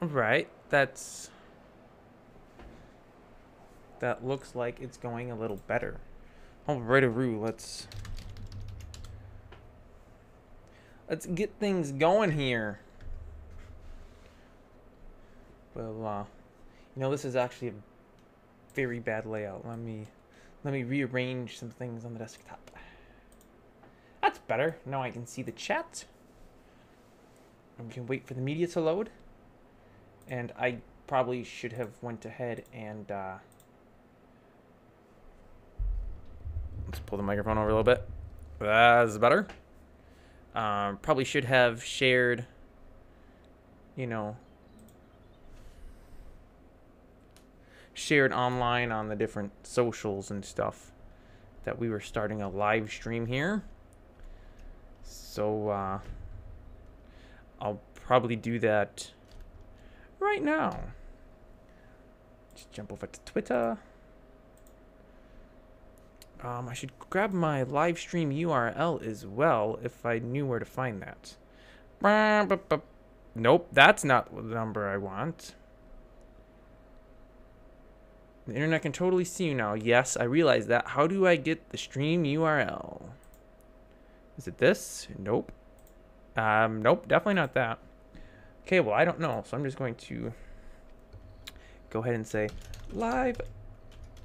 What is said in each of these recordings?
Right. That looks like it's going a little better. Alrighty, let's get things going here. Well, this is actually a very bad layout. Let me rearrange some things on the desktop. That's better. Now I can see the chat. And we can wait for the media to load. And I probably should have went ahead and let's pull the microphone over a little bit. That's better. Probably should have shared, shared online on the different socials and stuff that we were starting a live stream here. So I'll probably do that right now. Just jump over to Twitter. I should grab my live stream URL as well if I knew where to find that. Nope, that's not the number I want. The internet can totally see you now. Yes, I realize that. How do I get the stream URL? Is it this? Nope. Nope, definitely not that. Okay, well, I don't know, so I'm just going to go ahead and say live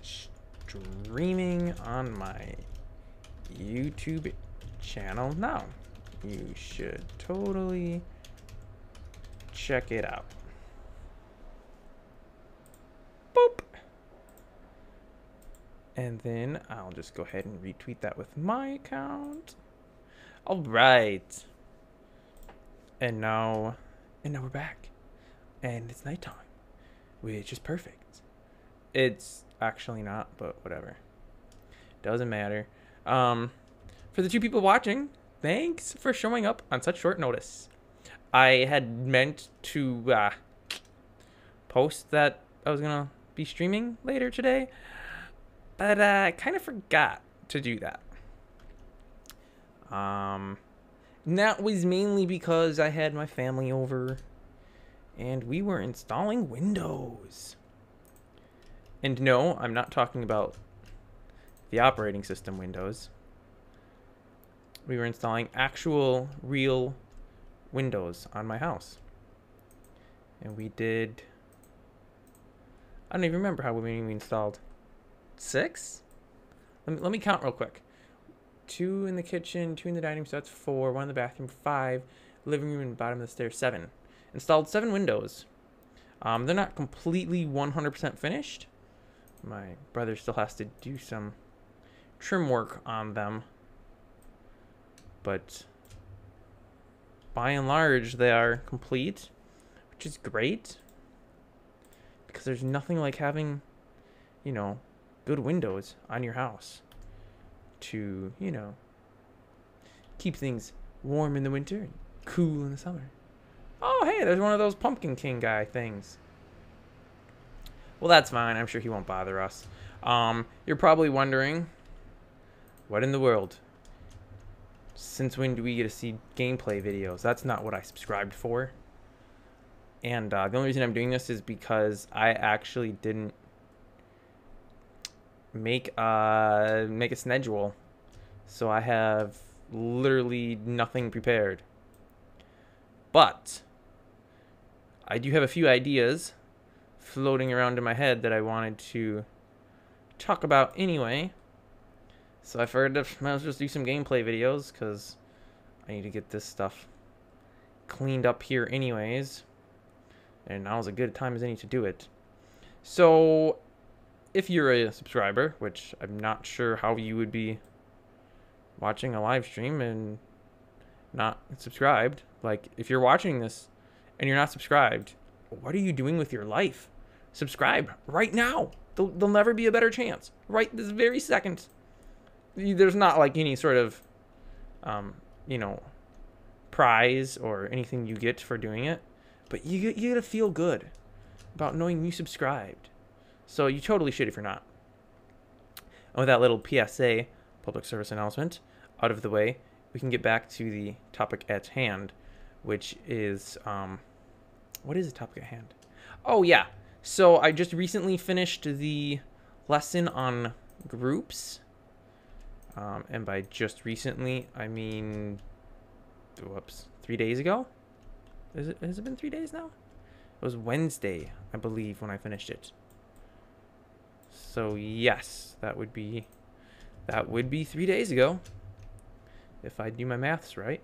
streaming on my YouTube channel now. You should totally check it out. Boop. And then I'll just go ahead and retweet that with my account. All right. And now we're back. And it's nighttime, which is perfect. It's actually not, but whatever. Doesn't matter. For the 2 people watching, thanks for showing up on such short notice. I had meant to post that I was gonna be streaming later today, but I kind of forgot to do that. That was mainly because I had my family over and we were installing Windows. And no, I'm not talking about the operating system Windows. We were installing actual, real Windows on my house. And we did... I don't even remember how many we installed. 6? Let me count real quick. 2 in the kitchen, 2 in the dining room, so that's 4. 1 in the bathroom, 5. Living room and bottom of the stairs, 7. Installed 7 Windows. They're not completely 100% finished. My brother still has to do some trim work on them. But by and large, they are complete, which is great. Because there's nothing like having, good windows on your house to, keep things warm in the winter and cool in the summer. Oh, hey, there's one of those Pumpkin King guy things. Well, that's fine. I'm sure he won't bother us. You're probably wondering, what in the world? Since when do we get to see gameplay videos? That's not what I subscribed for. And the only reason I'm doing this is because I actually didn't make a schedule. So I have literally nothing prepared. But I do have a few ideas floating around in my head that I wanted to talk about anyway. So I figured I might as well just do some gameplay videos because I need to get this stuff cleaned up here anyways. And now's a good time as any to do it. So if you're a subscriber, which I'm not sure how you would be watching a live stream and not subscribed. Like, if you're watching this and you're not subscribed, what are you doing with your life? Subscribe right now. There'll never be a better chance. Right this very second. There's not like any sort of, prize or anything you get for doing it. But you gotta feel good about knowing you subscribed. So you totally should if you're not. And with that little PSA, public service announcement, out of the way, we can get back to the topic at hand, which is What is the topic at hand? Oh, yeah. So I just recently finished the lesson on groups. And by just recently, I mean, whoops, 3 days ago? Has it been 3 days now? It was Wednesday, I believe, when I finished it. So yes, that would be 3 days ago, if I do my maths right.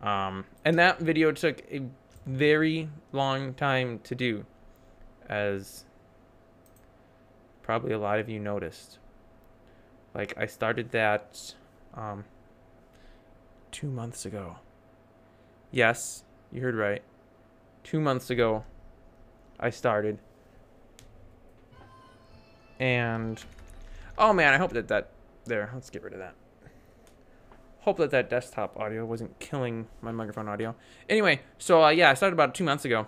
And that video took a very long time to do, as probably a lot of you noticed. Like, I started that 2 months ago. Yes, you heard right. 2 months ago, I started. And, oh man, I hope that there, let's get rid of that. Hope that desktop audio wasn't killing my microphone audio. Anyway, so yeah, I started about 2 months ago.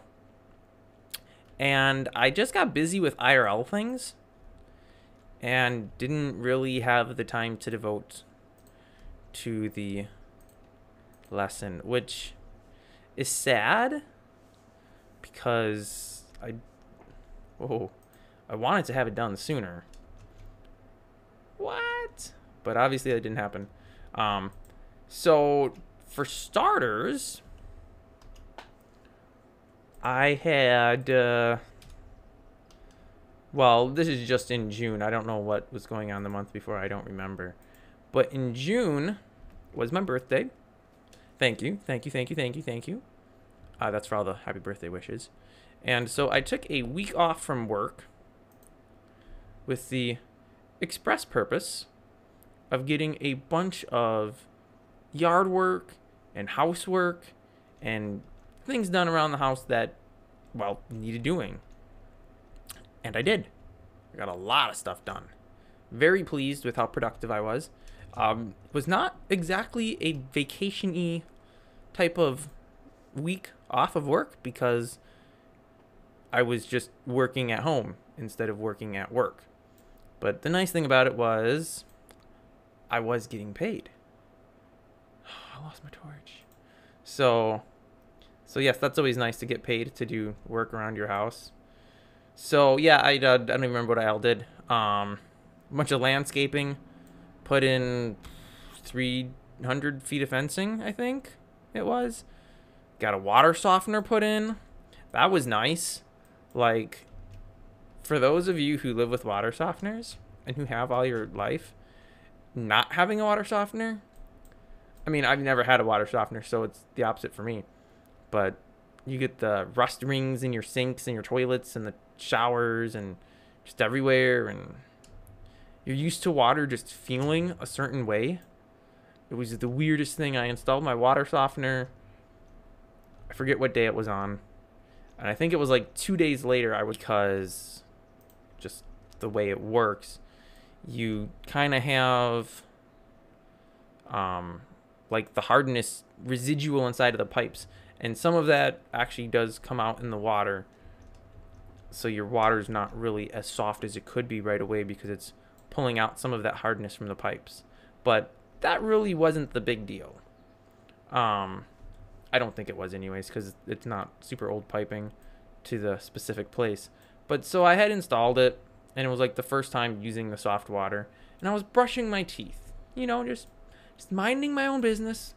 And I just got busy with IRL things and didn't really have the time to devote to the lesson, which is sad because I wanted to have it done sooner. What? But obviously that didn't happen. So for starters, I had, well, this is just in June. I don't know what was going on the month before. I don't remember. But in June was my birthday. Thank you. Thank you. Thank you. Thank you. Thank you. That's for all the happy birthday wishes. And so I took a week off from work with the express purpose of getting a bunch of yard work and housework and things done around the house that, well, needed doing. And I did. I got a lot of stuff done. Very pleased with how productive I was. Was not exactly a vacation-y type of week off of work because I was just working at home instead of working at work. But the nice thing about it was I was getting paid. I lost my torch. So yes, that's always nice to get paid to do work around your house. So yeah, I don't even remember what I all did. A bunch of landscaping, put in 300 feet of fencing, I think it was. Got a water softener put in. That was nice. Like, for those of you who live with water softeners and who have all your life, not having a water softener, I mean, I've never had a water softener, so it's the opposite for me. But you get the rust rings in your sinks and your toilets and the showers and just everywhere, and you're used to water just feeling a certain way. It was the weirdest thing. I installed my water softener. I forget what day it was on. And I think it was like 2 days later, because just the way it works, you kind of have like the hardness residual inside of the pipes. And some of that actually does come out in the water. So your water's not really as soft as it could be right away because it's pulling out some of that hardness from the pipes. But that really wasn't the big deal. I don't think it was anyways, because it's not super old piping to the specific place. But so I had installed it, and it was like the first time using the soft water. And I was brushing my teeth, you know, just minding my own business,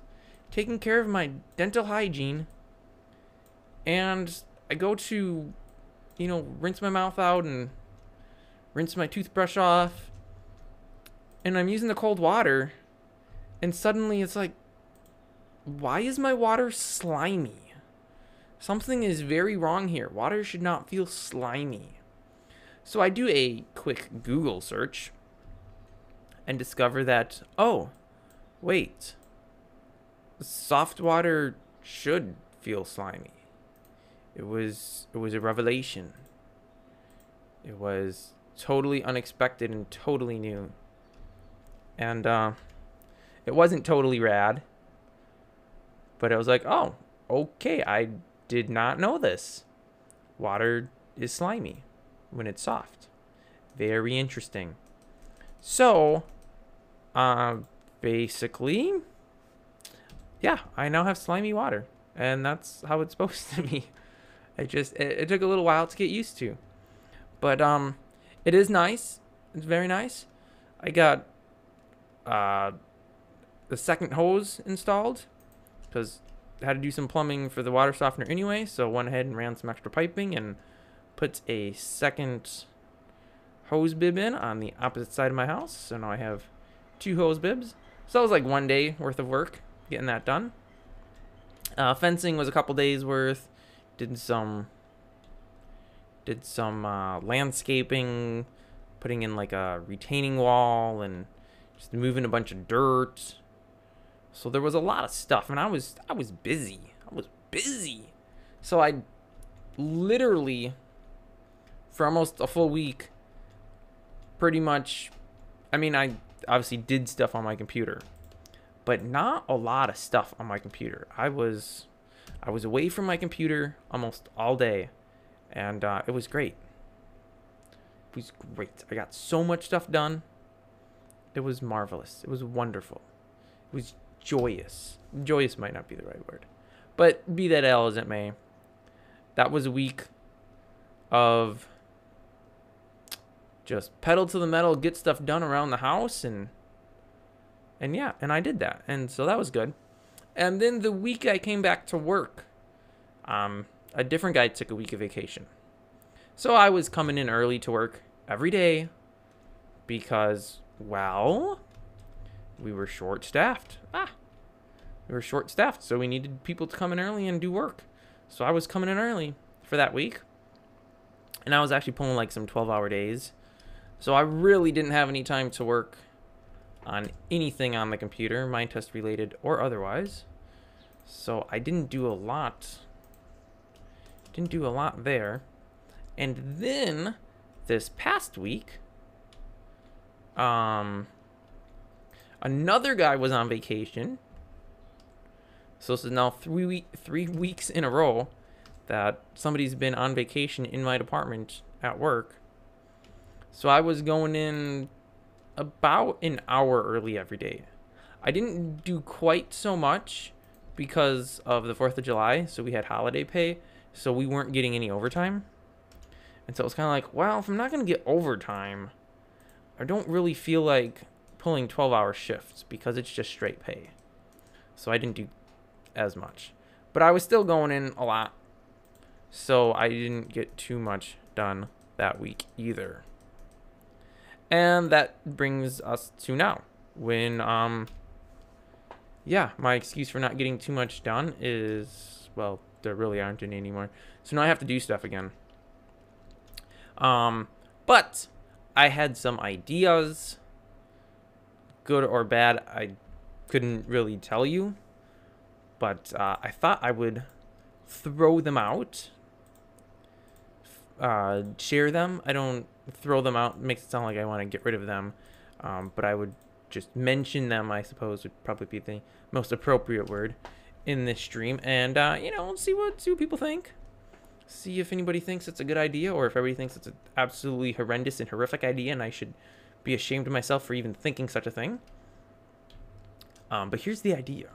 taking care of my dental hygiene. And I go to, you know, rinse my mouth out and rinse my toothbrush off. And I'm using the cold water. And suddenly it's like, why is my water slimy? Something is very wrong here. Water should not feel slimy. So I do a quick Google search and discover that, oh, wait, soft water should feel slimy. It was a revelation. It was totally unexpected and totally new. And it wasn't totally rad. But I was like, oh, okay, I did not know this. Water is slimy when it's soft. Very interesting. So, basically, yeah, I now have slimy water. And that's how it's supposed to be. It took a little while to get used to. But it is nice. It's very nice. I got the second hose installed because I had to do some plumbing for the water softener anyway, so went ahead and ran some extra piping and put a second hose bib in on the opposite side of my house. So now I have 2 hose bibs. So that was like 1 day worth of work getting that done. Fencing was a couple days worth. Did some landscaping, putting in like a retaining wall and just moving a bunch of dirt. So there was a lot of stuff, and I was busy. So I literally, for almost a full week, pretty much, I mean, I obviously did stuff on my computer, but not a lot of stuff on my computer. I was away from my computer almost all day, and it was great. It was great. I got so much stuff done. It was marvelous. It was wonderful. It was joyous. Joyous might not be the right word, but be that as it may, that was a week of just pedal to the metal, get stuff done around the house, and yeah, and I did that, and so that was good. And then the week I came back to work, a different guy took a week of vacation, so I was coming in early to work every day because, well, we were short-staffed. We were short-staffed, so we needed people to come in early and do work. So I was coming in early for that week, and I was actually pulling like some 12-hour days. So I really didn't have any time to work on anything on the computer, Minetest related or otherwise. So I didn't do a lot. There. And then this past week, another guy was on vacation. So this is now 3 weeks in a row that somebody's been on vacation in my department at work. So I was going in about an hour early every day. I didn't do quite so much because of the 4th of July, so we had holiday pay, so we weren't getting any overtime. And so it was kind of like, well, if I'm not going to get overtime, I don't really feel like pulling 12-hour shifts because it's just straight pay. So I didn't do as much. But I was still going in a lot, so I didn't get too much done that week either. And that brings us to now, when, yeah, my excuse for not getting too much done is, well, there really aren't any anymore. So now I have to do stuff again. But I had some ideas, good or bad, I couldn't really tell you. But I thought I would throw them out, share them. I don't throw them out, makes it sound like I want to get rid of them. But I would just mention them, I suppose, would probably be the most appropriate word in this stream. And, you know, see what people think. See if anybody thinks it's a good idea, or if everybody thinks it's an absolutely horrendous and horrific idea and I should be ashamed of myself for even thinking such a thing. But here's the idea.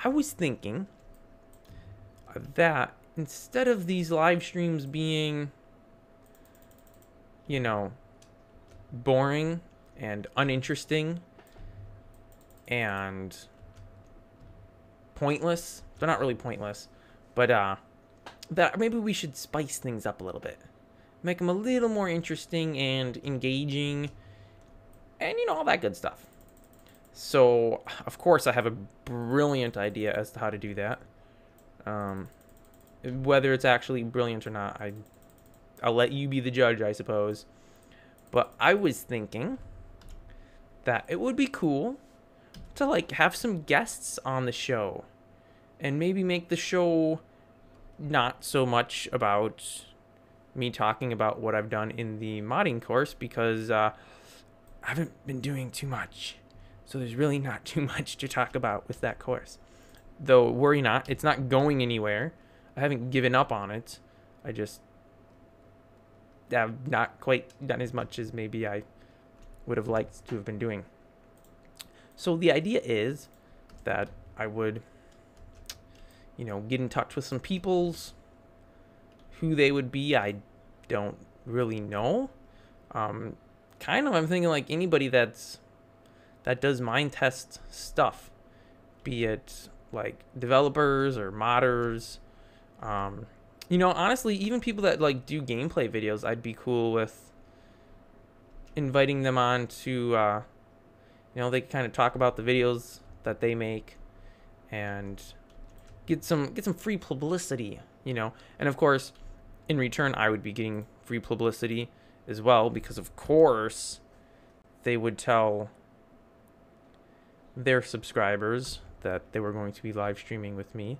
I was thinking that instead of these live streams being, you know, boring and uninteresting and pointless, they're not really pointless, but that maybe we should spice things up a little bit, make them a little more interesting and engaging, and, you know, all that good stuff. So, of course, I have a brilliant idea as to how to do that. Whether it's actually brilliant or not, I'll let you be the judge, I suppose. But I was thinking that it would be cool to, like, have some guests on the show. And maybe make the show not so much about me talking about what I've done in the modding course, because I haven't been doing too much. So there's really not too much to talk about with that course. Though, worry not, it's not going anywhere. I haven't given up on it. I just have not quite done as much as maybe I would have liked to have been doing. So the idea is that I would, you know, get in touch with some peoples who they would be, I don't really know. Kind of, I'm thinking like anybody that does Minetest stuff, be it like developers or modders. You know, honestly, even people that like do gameplay videos, I'd be cool with inviting them on to, you know, they can kind of talk about the videos that they make and get some free publicity, you know. And of course, in return, I would be getting free publicity as well, because of course they would tell their subscribers that they were going to be live streaming with me.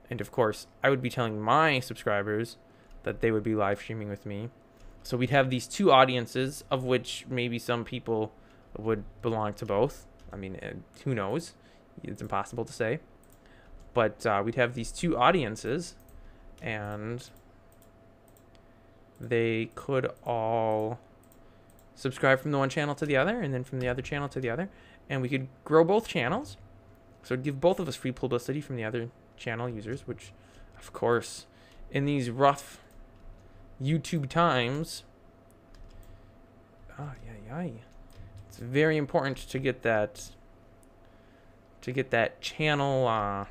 And of course, I would be telling my subscribers that they would be live streaming with me. So we'd have these two audiences, of which maybe some people would belong to both. I mean, who knows? It's impossible to say. But we'd have these two audiences, and they could all subscribe from the one channel to the other, and then from the other channel to the other. And we could grow both channels. So it'd give both of us free publicity from the other channel users, which, of course, in these rough YouTube times, it's very important to get that channel,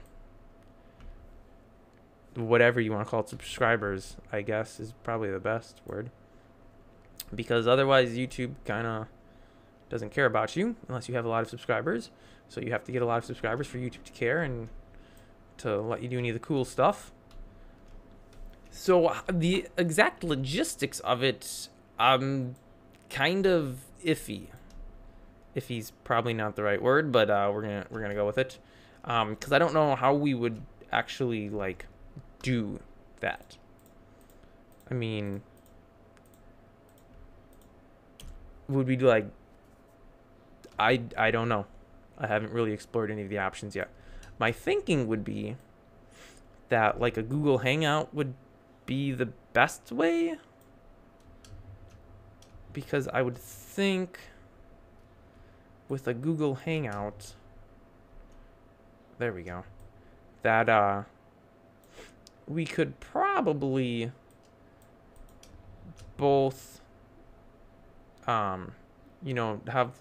whatever you want to call it, subscribers, I guess is probably the best word, because otherwise YouTube kind of doesn't care about you unless you have a lot of subscribers. So you have to get a lot of subscribers for YouTube to care and to let you do any of the cool stuff. So the exact logistics of it, kind of iffy. Iffy's probably not the right word, but we're gonna go with it, because I don't know how we would actually like do that. I mean, would we do like, I don't know. I haven't really explored any of the options yet. My thinking would be that like a Google Hangout would be the best way, because I would think with a Google Hangout, there we go, that we could probably both you know, have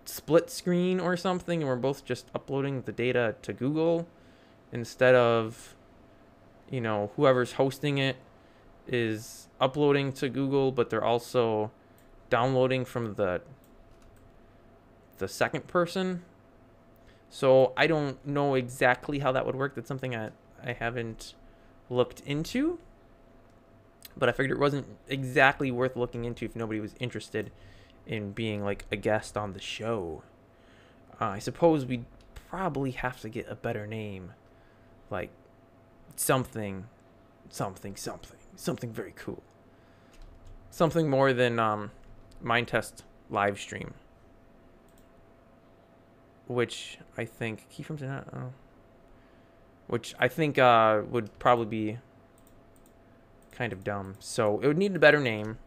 split screen or something, and we're both just uploading the data to Google, instead of, you know, whoever's hosting it is uploading to Google, but they're also downloading from the second person. So I don't know exactly how that would work. That's something I haven't looked into, but I figured it wasn't exactly worth looking into if nobody was interested in being like a guest on the show. I suppose we'd probably have to get a better name, like something very cool, something more than Minetest live stream, which I think which I think would probably be kind of dumb. So it would need a better name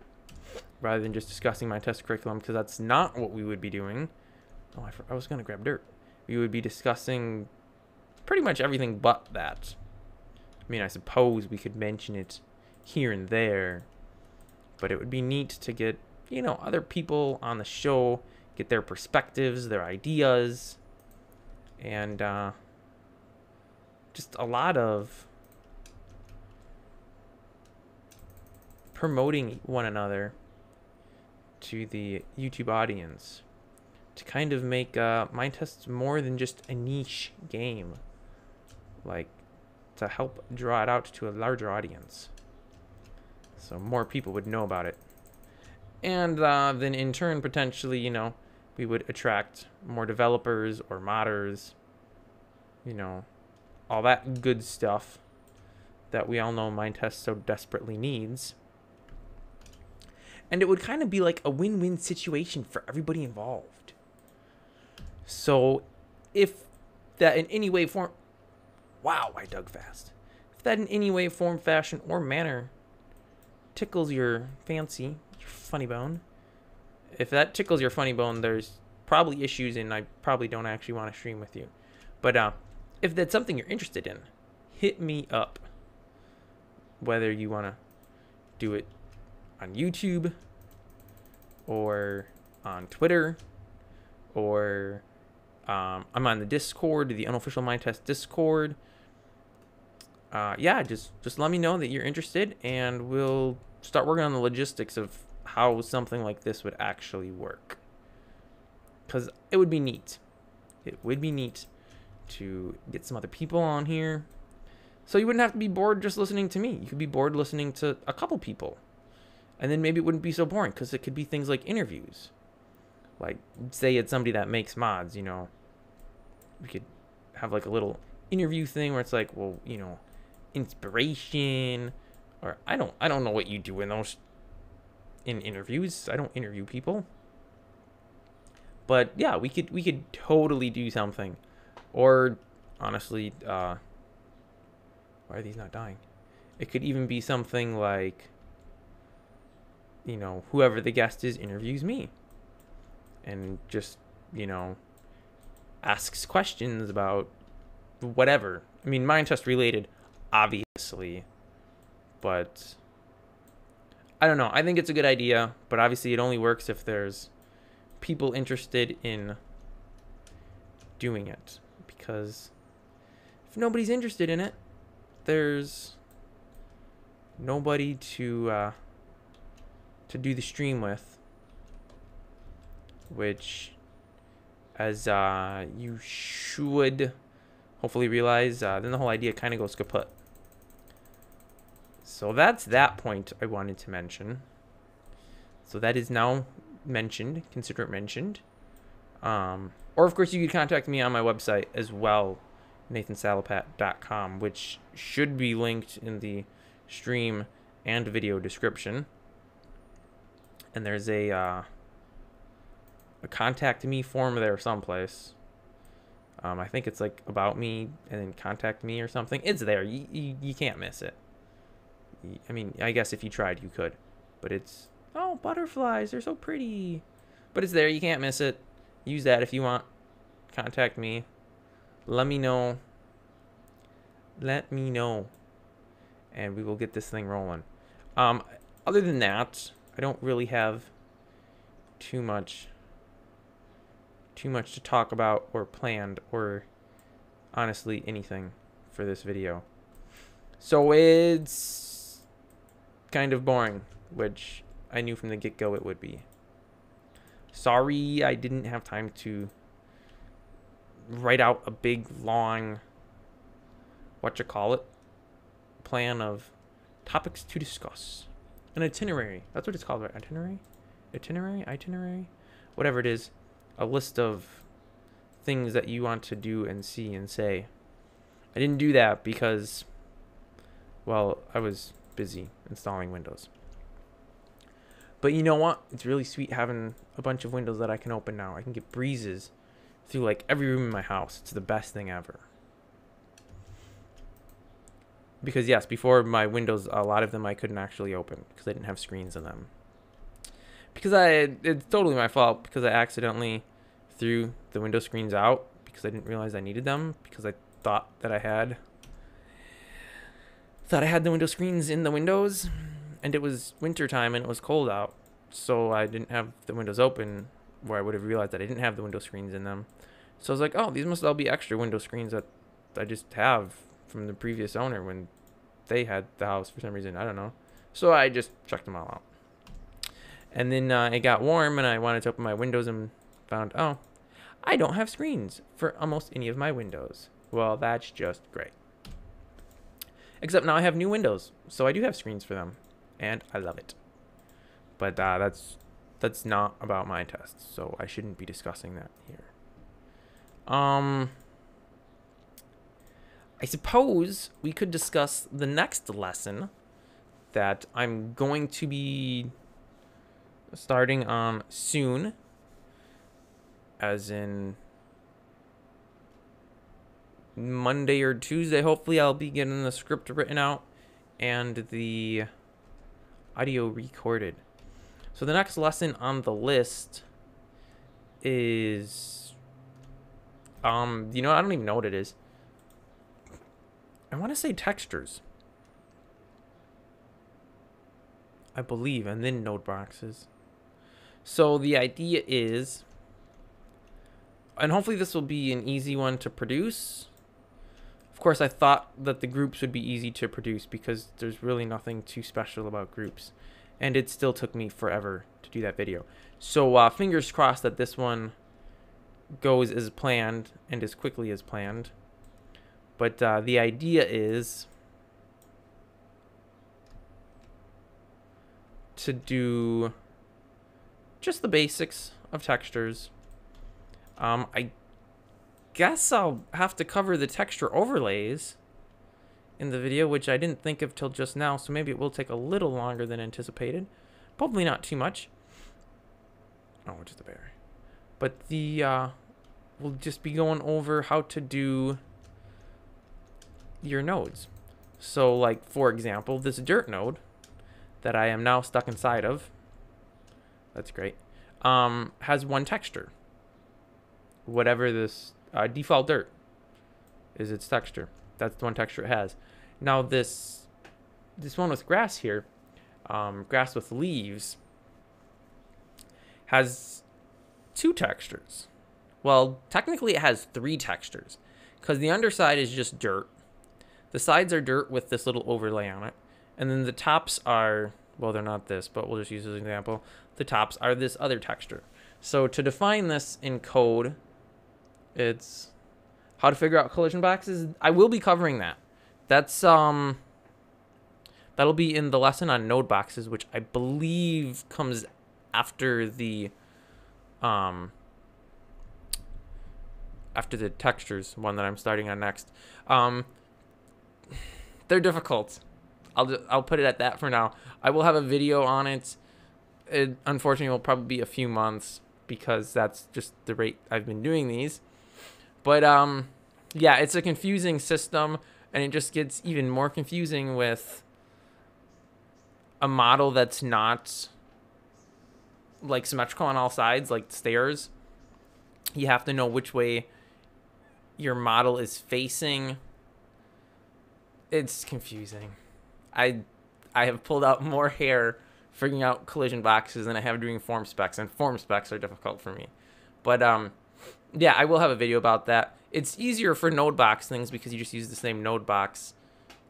rather than just discussing my test curriculum, because that's not what we would be doing. Oh, I was going to grab dirt. We would be discussing pretty much everything but that. I mean, I suppose we could mention it here and there, but it would be neat to get, you know, other people on the show, get their perspectives, their ideas, and just a lot of promoting one another to the YouTube audience, to kind of make Minetest more than just a niche game, like to help draw it out to a larger audience, so more people would know about it, and then in turn potentially, you know, we would attract more developers or modders, you know, all that good stuff that we all know Minetest so desperately needs. And it would kind of be like a win-win situation for everybody involved. So if that in any way, form... Wow, I dug fast. If that in any way, form, fashion, or manner tickles your fancy, your funny bone, if that tickles your funny bone, there's probably issues, and I probably don't actually want to stream with you. But if that's something you're interested in, hit me up whether you want to do it on YouTube or on Twitter, or I'm on the Discord, the unofficial Minetest Discord. Yeah, just let me know that you're interested, and we'll start working on the logistics of how something like this would actually work. Because it would be neat. It would be neat to get some other people on here. So you wouldn't have to be bored just listening to me. You could be bored listening to a couple people. And then maybe it wouldn't be so boring, because it could be things like interviews. Like, say it's somebody that makes mods, you know. We could have like a little interview thing where it's like, well, you know, inspiration, or I don't know what you do in interviews. I don't interview people. But yeah, we could totally do something. Or honestly, why are these not dying? It could even be something like, you know, whoever the guest is interviews me. And just, you know, asks questions about whatever. I mean, Minetest related, obviously. But I don't know. I think it's a good idea. But obviously it only works if there's people interested in doing it. Because if nobody's interested in it, there's nobody to do the stream with, which, as you should hopefully realize, then the whole idea kind of goes kaput. So that's that point I wanted to mention. So that is now mentioned. Consider it mentioned. Or of course you could contact me on my website as well, nathансalopat.com, which should be linked in the stream and video description. And there's a contact me form there someplace. I think it's like about me and then contact me or something. It's there. You can't miss it. I mean, I guess if you tried, you could. But it's, oh, butterflies, they're so pretty. But it's there. You can't miss it. Use that if you want. Contact me. Let me know. Let me know. And we will get this thing rolling. Other than that, I don't really have too much to talk about or planned or honestly anything for this video. So it's kind of boring, which I knew from the get-go it would be. Sorry I didn't have time to write out a big, long, plan of topics to discuss. An itinerary. That's what it's called, right? Itinerary? Whatever it is. A list of things that you want to do and see and say. I didn't do that because, well, I was busy installing Windows. But you know what? It's really sweet having a bunch of windows that I can open now. I can get breezes through like every room in my house. It's the best thing ever. Because yes, before my windows, a lot of them I couldn't actually open because I didn't have screens in them. Because it's totally my fault, because I accidentally threw the window screens out because I didn't realize I needed them, because I thought that I had the window screens in the windows, and it was winter time and it was cold out, so I didn't have the windows open where I would have realized that I didn't have the window screens in them. So I was like, oh, these must all be extra window screens that I just have from the previous owner when they had the house for some reason. I don't know. So I just checked them all out. And then it got warm and I wanted to open my windows and found, oh, I don't have screens for almost any of my windows. Well, that's just great. Except now I have new windows, so I do have screens for them, and I love it. But that's not about Minetest, so I shouldn't be discussing that here. I suppose we could discuss the next lesson that I'm going to be starting on soon, as in Monday or Tuesday. Hopefully I'll be getting the script written out and the audio recorded. So the next lesson on the list is you know, I don't even know what it is. I want to say textures. I believe, and then node boxes. So the idea is, and hopefully this will be an easy one to produce. Of course, I thought that the groups would be easy to produce because there's really nothing too special about groups. And it still took me forever to do that video. So fingers crossed that this one goes as planned and as quickly as planned. But the idea is to do just the basics of textures. I guess I'll have to cover the texture overlays in the video, which I didn't think of till just now, so maybe it will take a little longer than anticipated. Probably not too much. Oh, just a bear. But we'll just be going over how to do your nodes. So, like, for example, this dirt node that I am now stuck inside of, that's great, has one texture. Whatever this default dirt is its texture. That's the one texture it has. Now this one with grass here, grass with leaves, has two textures. Well, technically it has three textures, because the underside is just dirt. The sides are dirt with this little overlay on it. And then the tops are, well, they're not this, but we'll just use this as an example. The tops are this other texture. So to define this in code, it's how to figure out collision boxes. I will be covering that. That's that'll be in the lesson on node boxes, which I believe comes after the textures one that I'm starting on next. They're difficult. I'll put it at that for now. I will have a video on it. It unfortunately will probably be a few months because that's just the rate I've been doing these. But yeah, it's a confusing system, and it just gets even more confusing with a model that's not like symmetrical on all sides, like stairs. You have to know which way your model is facing. It's confusing. I have pulled out more hair figuring out collision boxes than I have doing form specs, and form specs are difficult for me. But yeah, I will have a video about that. It's easier for node box things because you just use the same node box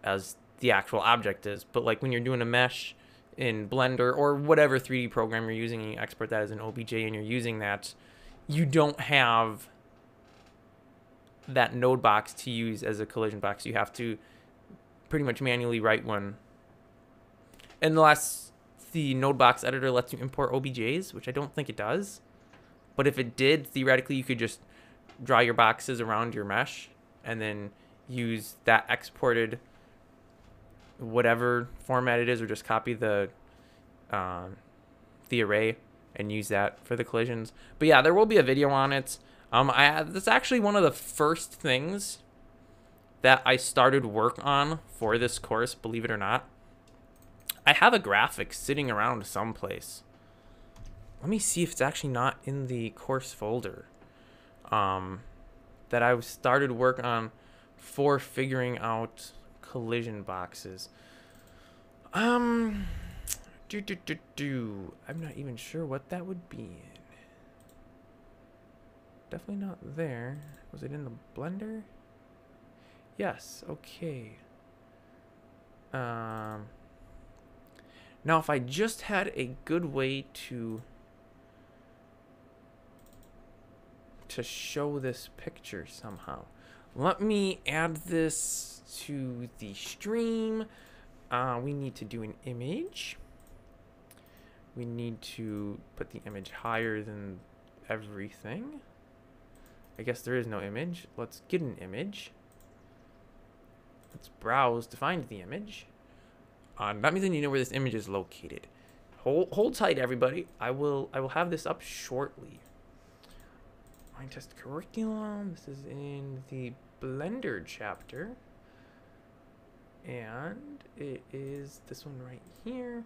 as the actual object is. But like when you're doing a mesh in Blender or whatever 3D program you're using, and you export that as an OBJ and you're using that, you don't have that node box to use as a collision box. You have to pretty much manually write one. Unless the node box editor lets you import OBJs, which I don't think it does. But if it did, theoretically, you could just draw your boxes around your mesh and then use that exported whatever format it is, or just copy the array and use that for the collisions. But yeah, there will be a video on it. That's actually one of the first things that I started work on for this course, believe it or not. I have a graphic sitting around someplace. Let me see if it's actually not in the course folder that I started work on for figuring out collision boxes. I'm not even sure what that would be in. Definitely not there. Was it in the Blender? Yes, okay. Now if I just had a good way to show this picture somehow. Let me add this to the stream. We need to do an image. We need to put the image higher than everything. I guess there is no image. Let's get an image. Let's browse to find the image. That means I need to know where this image is located. Hold tight, everybody. I will have this up shortly. Minetest curriculum. This is in the Blender chapter. And it is this one right here.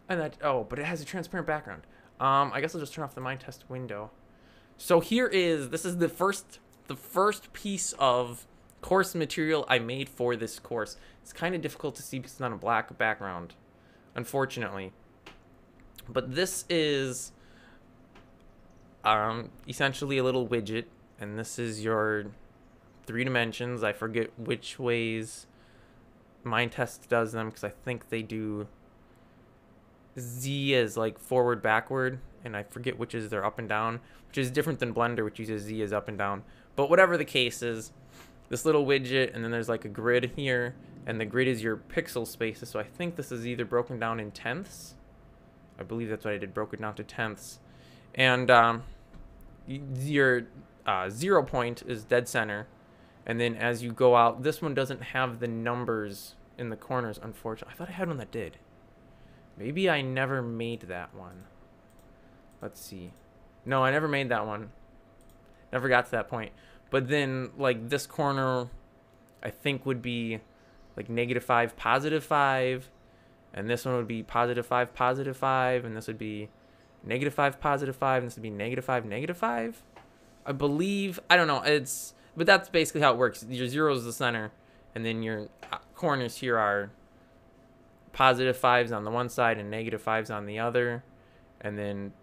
And that, oh, but it has a transparent background. I guess I'll just turn off the Minetest window. So this is the first piece of course material I made for this course. It's kind of difficult to see because it's on a black background. unfortunately. But this is essentially a little widget, and this is your 3 dimensions. I forget which ways Minetest does them, because I think they do Z as like forward, backward, and I forget which is they're up and down, which is different than Blender, which uses Z as up and down. But whatever the case is, this little widget, and then there's like a grid here, and the grid is your pixel spaces. So I think this is either broken down in tenths. I believe that's what I did, broke it down to tenths. And your 0 point is dead center. And then as you go out, this one doesn't have the numbers in the corners, unfortunately. I thought I had one that did. Maybe I never made that one. Let's see. No, I never made that one. Never got to that point. But then, like, this corner, I think, would be, like, -5, +5. And this one would be +5, +5. And this would be -5, +5. And this would be -5, -5. I believe. I don't know. But that's basically how it works. Your 0 is the center. And then your corners here are +5s on the one side and -5s on the other. And then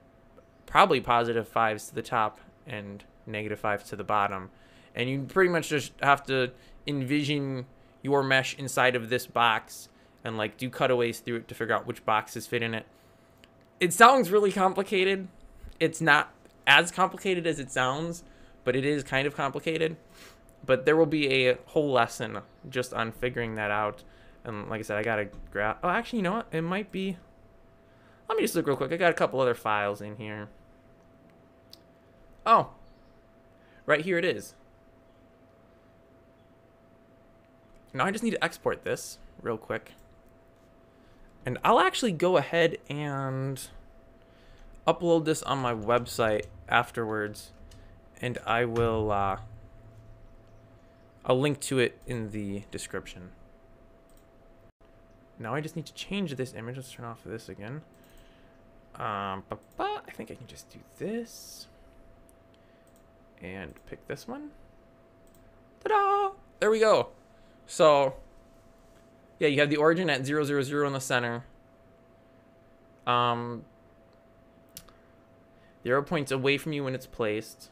probably +5s to the top and -5s to the bottom. And you pretty much just have to envision your mesh inside of this box and like do cutaways through it to figure out which boxes fit in it. It sounds really complicated. It's not as complicated as it sounds, but it is kind of complicated. But there will be a whole lesson just on figuring that out. And like I said, I gotta grab. Oh, actually, you know what? It might be. Let me just look real quick. I got a couple other files in here. Oh, right here it is. Now I just need to export this real quick. And I'll actually go ahead and upload this on my website afterwards. And I will, I'll link to it in the description. Now I just need to change this image. Let's turn off this again. I think I can just do this. And pick this one. Ta-da! There we go. So, yeah, you have the origin at 0, 0, 0 in the center. The arrow points away from you when it's placed.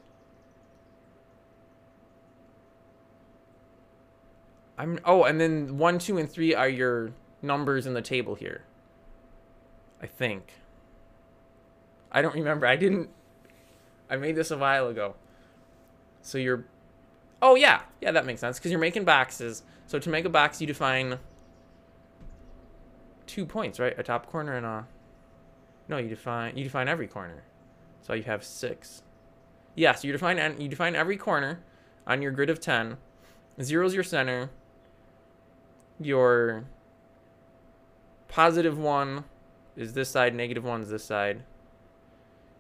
Oh, and then 1, 2, and 3 are your numbers in the table here. I think. I don't remember. I made this a while ago. So you're... Oh, yeah. Yeah, that makes sense. Because you're making boxes. So to make a box, you define 2 points, right? A top corner and a... No, you define every corner. So you have 6. Yeah, so you define every corner on your grid of 10. 0 is your center. Your +1 is this side, -1 is this side.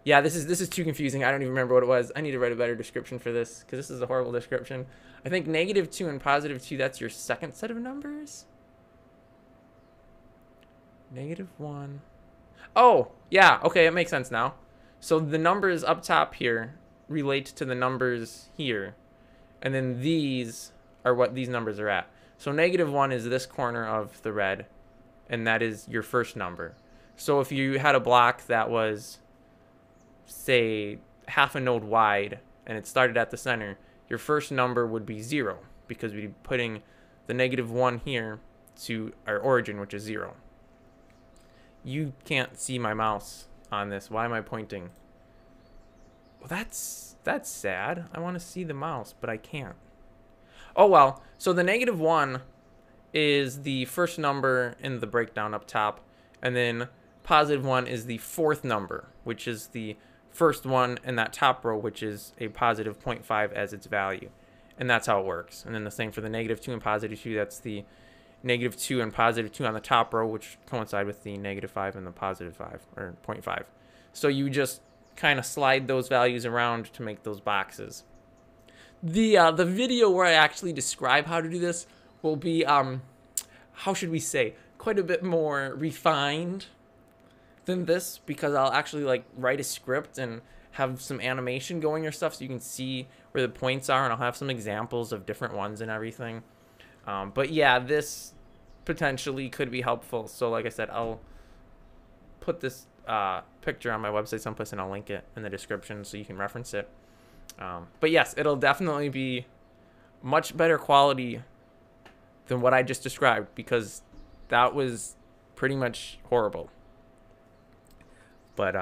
Yeah, this is too confusing. I don't even remember what it was. I need to write a better description for this because this is a horrible description. I think -2 and +2, that's your second set of numbers. -1. Oh, yeah. Okay, it makes sense now. So the numbers up top here relate to the numbers here. And then these are what these numbers are at. So -1 is this corner of the red. And that is your first number. So if you had a block that was, say, half a node wide, and it started at the center, your first number would be 0, because we'd be putting the -1 here to our origin, which is 0. You can't see my mouse on this. Why am I pointing? Well, that's sad. I want to see the mouse, but I can't. Oh, well. So the -1 is the first number in the breakdown up top, and then +1 is the fourth number, which is the first one in that top row, which is a +0.5 as its value. And that's how it works. And then the same for the -2 and +2, that's the -2 and +2 on the top row, which coincide with the -5 and the +5, or 0.5. So you just kind of slide those values around to make those boxes. The video where I actually describe how to do this will be, how should we say, quite a bit more refined than this, because I'll actually like write a script and have some animation going or stuff so you can see where the points are, and I'll have some examples of different ones and everything. But yeah, this potentially could be helpful. So like I said, I'll put this picture on my website someplace, and I'll link it in the description so you can reference it. But yes, it'll definitely be much better quality than what I just described, because that was pretty much horrible. But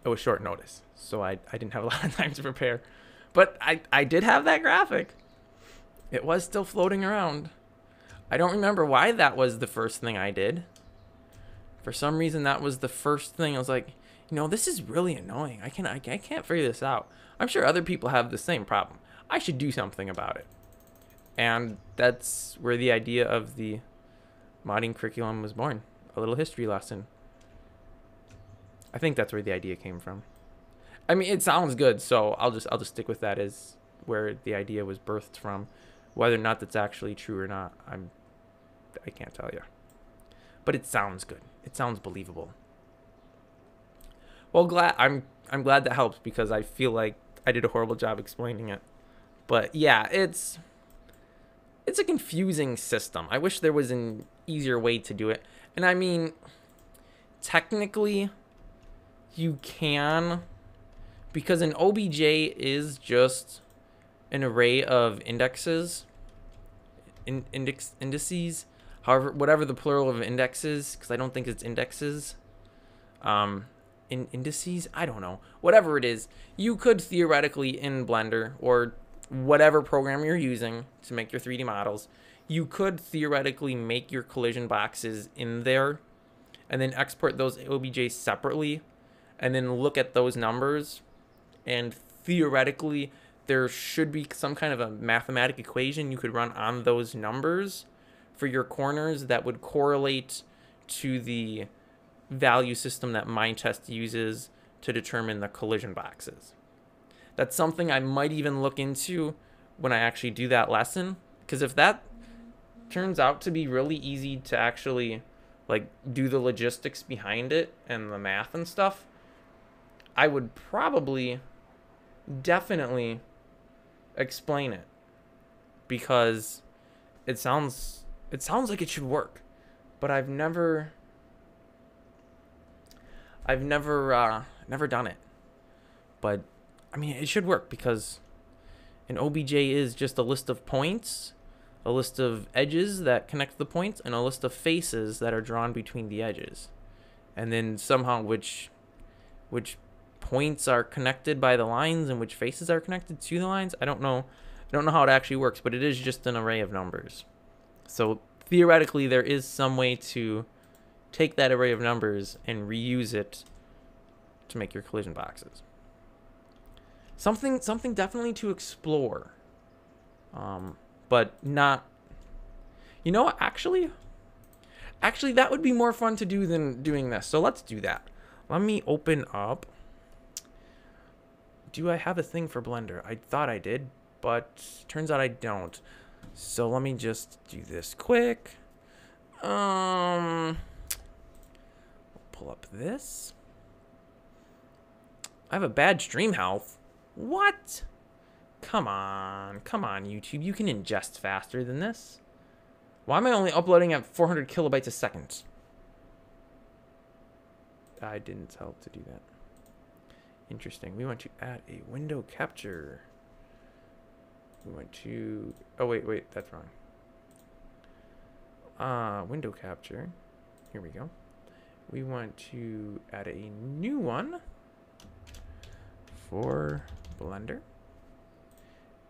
it was short notice, so I didn't have a lot of time to prepare. But I did have that graphic. It was still floating around. I don't remember why that was the first thing I did. For some reason, that was the first thing. I was like, you know, this is really annoying. I can't figure this out. I'm sure other people have the same problem. I should do something about it. And that's where the idea of the modding curriculum was born. A little history lesson. I think that's where the idea came from. I mean, it sounds good, so I'll just stick with that as where the idea was birthed from. Whether or not that's actually true or not, I can't tell you. But it sounds good. It sounds believable. Well, I'm glad that helps, because I feel like I did a horrible job explaining it. But yeah, it's a confusing system. I wish there was an easier way to do it. And I mean, technically, you can, because an OBJ is just an array of indexes, indices, however, whatever the plural of index is, because I don't think it's indexes. Indices, I don't know. Whatever it is, you could theoretically in Blender or whatever program you're using to make your 3D models, you could theoretically make your collision boxes in there and then export those OBJs separately and then look at those numbers, and theoretically there should be some kind of a mathematical equation you could run on those numbers for your corners that would correlate to the value system that Minetest uses to determine the collision boxes. That's something I might even look into when I actually do that lesson, because if that turns out to be really easy to actually like do the logistics behind it and the math and stuff, I would probably definitely explain it, because it sounds like it should work, but I've never done it. But I mean, it should work, because an OBJ is just a list of points, a list of edges that connect the points, and a list of faces that are drawn between the edges. And then somehow which points are connected by the lines and which faces are connected to the lines. I don't know how it actually works, but it is just an array of numbers. So theoretically, there is some way to take that array of numbers and reuse it to make your collision boxes. Something definitely to explore. But not, you know what, actually that would be more fun to do than doing this. So let's do that. Let me open up. Do I have a thing for Blender? I thought I did, but turns out I don't. So let me just do this quick. Pull up this. I have a bad stream health. What? Come on, YouTube. You can ingest faster than this. Why am I only uploading at 400 kilobytes a second? I didn't tell it to do that. Interesting. We want to add a window capture. We want to... Oh, wait, that's wrong. Window capture. Here we go. We want to add a new one for Blender.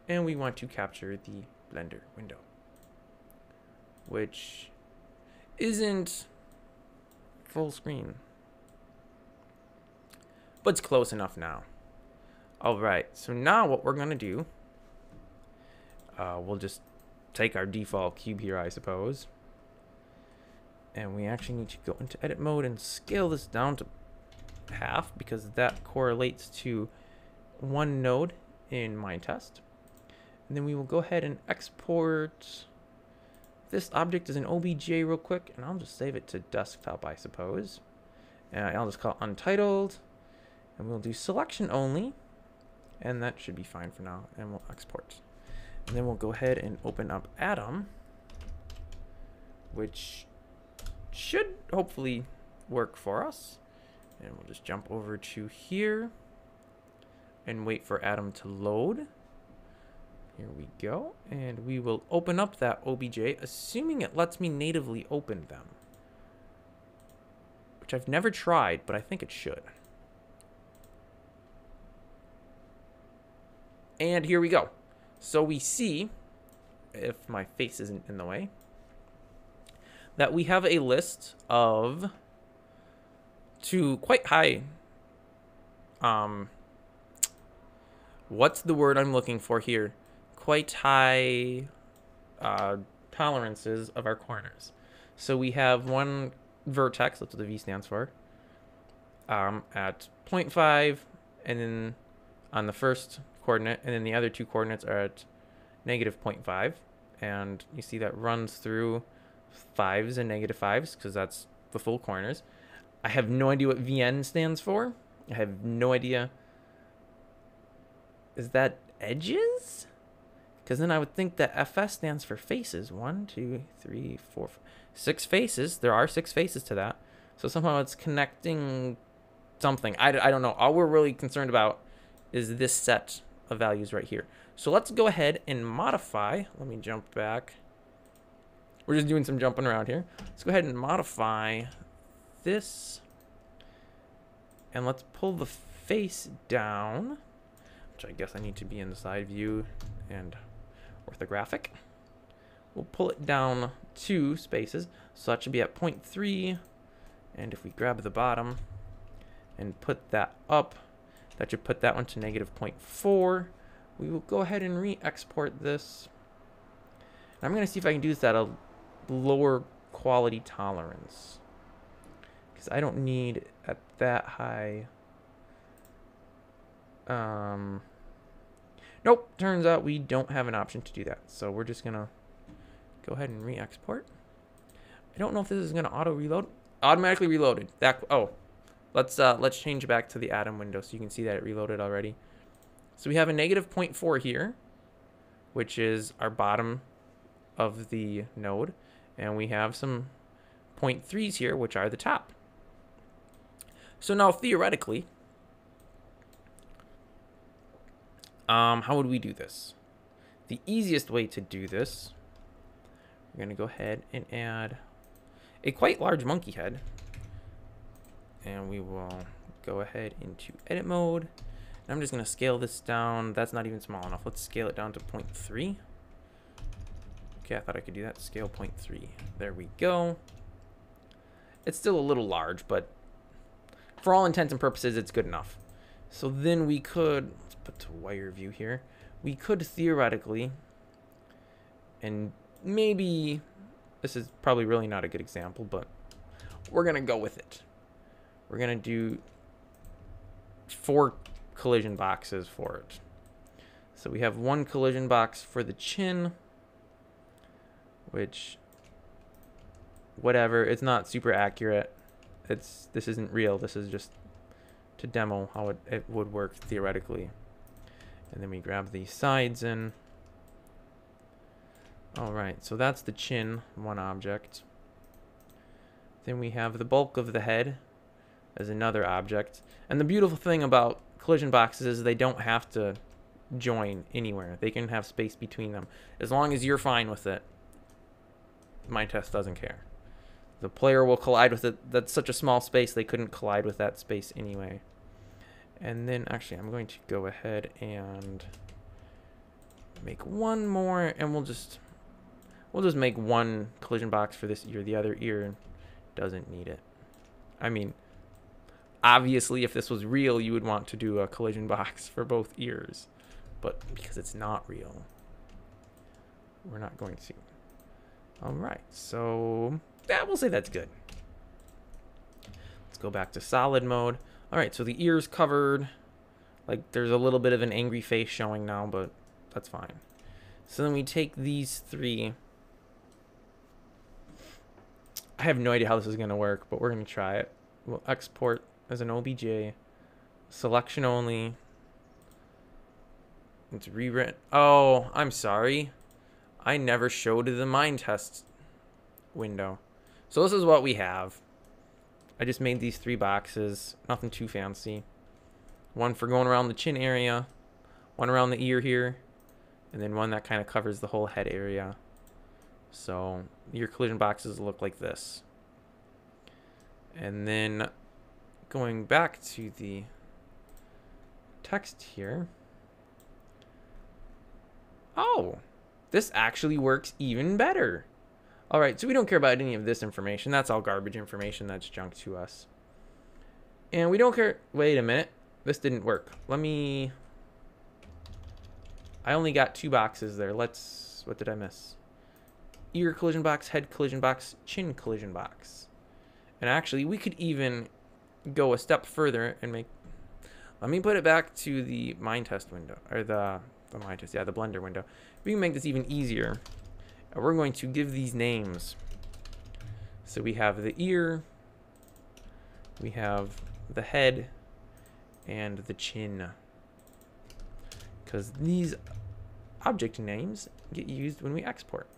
And we want to capture the Blender window, which isn't full screen, but it's close enough now. All right, so now what we're gonna do, we'll just take our default cube here, I suppose, and we actually need to go into edit mode and scale this down to half, because that correlates to one node in Minetest. And then we will go ahead and export this object as an OBJ real quick, and I'll just save it to desktop, I suppose. And I'll just call it untitled, and we'll do selection only, and that should be fine for now, and we'll export. And then we'll go ahead and open up Atom, which should hopefully work for us. And we'll just jump over to here and wait for Atom to load. Here we go. And we will open up that OBJ, assuming it lets me natively open them. Which I've never tried, but I think it should. And here we go. So we see, if my face isn't in the way, that we have a list of two quite high, what's the word I'm looking for here? Quite high tolerances of our corners. So we have one vertex, that's what the V stands for, at 0.5, and then on the first coordinate, and then the other two coordinates are at negative 0.5, and you see that runs through 5s and negative 5s because that's the full corners. I have no idea what VN stands for. I have no idea. Is that edges? Because then I would think that FS stands for faces. 1, 2, 3, 4, 5, 6 faces. There are 6 faces to that. So somehow it's connecting something. I don't know. All we're really concerned about is this set of values right here. So let's go ahead and modify. Let me jump back. We're just doing some jumping around here. Let's go ahead and modify this. And let's pull the face down, which I guess I need to be in the side view and orthographic. We'll pull it down 2 spaces. So that should be at 0.3. And if we grab the bottom and put that up, that should put that one to negative 0.4. We will go ahead and re-export this. And I'm going to see if I can do this at a lower quality tolerance, because I don't need at that high. Nope, turns out we don't have an option to do that. So we're just going to go ahead and re-export. I don't know if this is going to auto-reload. Automatically reloaded. Let's change back to the Atom window so you can see that it reloaded already. So we have a negative 0.4 here, which is our bottom of the node. And we have some 0.3s here, which are the top. So now theoretically, how would we do this? The easiest way to do this, we're going to go ahead and add a quite large monkey head. And we will go ahead into edit mode. And I'm just going to scale this down. That's not even small enough. Let's scale it down to 0.3. Okay, I thought I could do that. Scale 0.3. There we go. It's still a little large, but for all intents and purposes, it's good enough. So then we could, let's put to wire view here. We could theoretically, and maybe this is probably really not a good example, but we're going to go with it. We're going to do 4 collision boxes for it. So we have 1 collision box for the chin, which, whatever, it's not super accurate. This isn't real. This is just to demo how it would work theoretically. And then we grab the sides in. All right, so that's the chin, 1 object. Then we have the bulk of the head as another object. And the beautiful thing about collision boxes is they don't have to join anywhere. They can have space between them. As long as you're fine with it, Minetest doesn't care. The player will collide with it. That's such a small space, they couldn't collide with that space anyway. And then, actually, I'm going to go ahead and make 1 more, and we'll just make 1 collision box for this ear. The other ear doesn't need it. I mean, obviously, if this was real, you would want to do a collision box for both ears. But because it's not real, we're not going to. All right, so yeah, we'll say that's good. Let's go back to solid mode. All right, so the ear's covered. Like, there's a little bit of an angry face showing now, but that's fine. So then we take these 3. I have no idea how this is going to work, but we're going to try it. We'll export as an OBJ. Selection only. It's rewritten. Oh, I'm sorry. I never showed the Minetest window. So this is what we have. I just made these 3 boxes. Nothing too fancy. One for going around the chin area, one around the ear here, and then one that kind of covers the whole head area. So your collision boxes look like this. And then going back to the text here. Oh, this actually works even better. All right, so we don't care about any of this information. That's all garbage information. That's junk to us. And we don't care. Wait a minute. This didn't work. Let me... I only got 2 boxes there. Let's... What did I miss? Ear collision box, head collision box, chin collision box. And actually, we could even go a step further and make... Let me put it back to the Minetest window. Or the Minetest, yeah, the Blender window. We can make this even easier. We're going to give these names. So we have the ear, we have the head, and the chin. Because these object names get used when we export.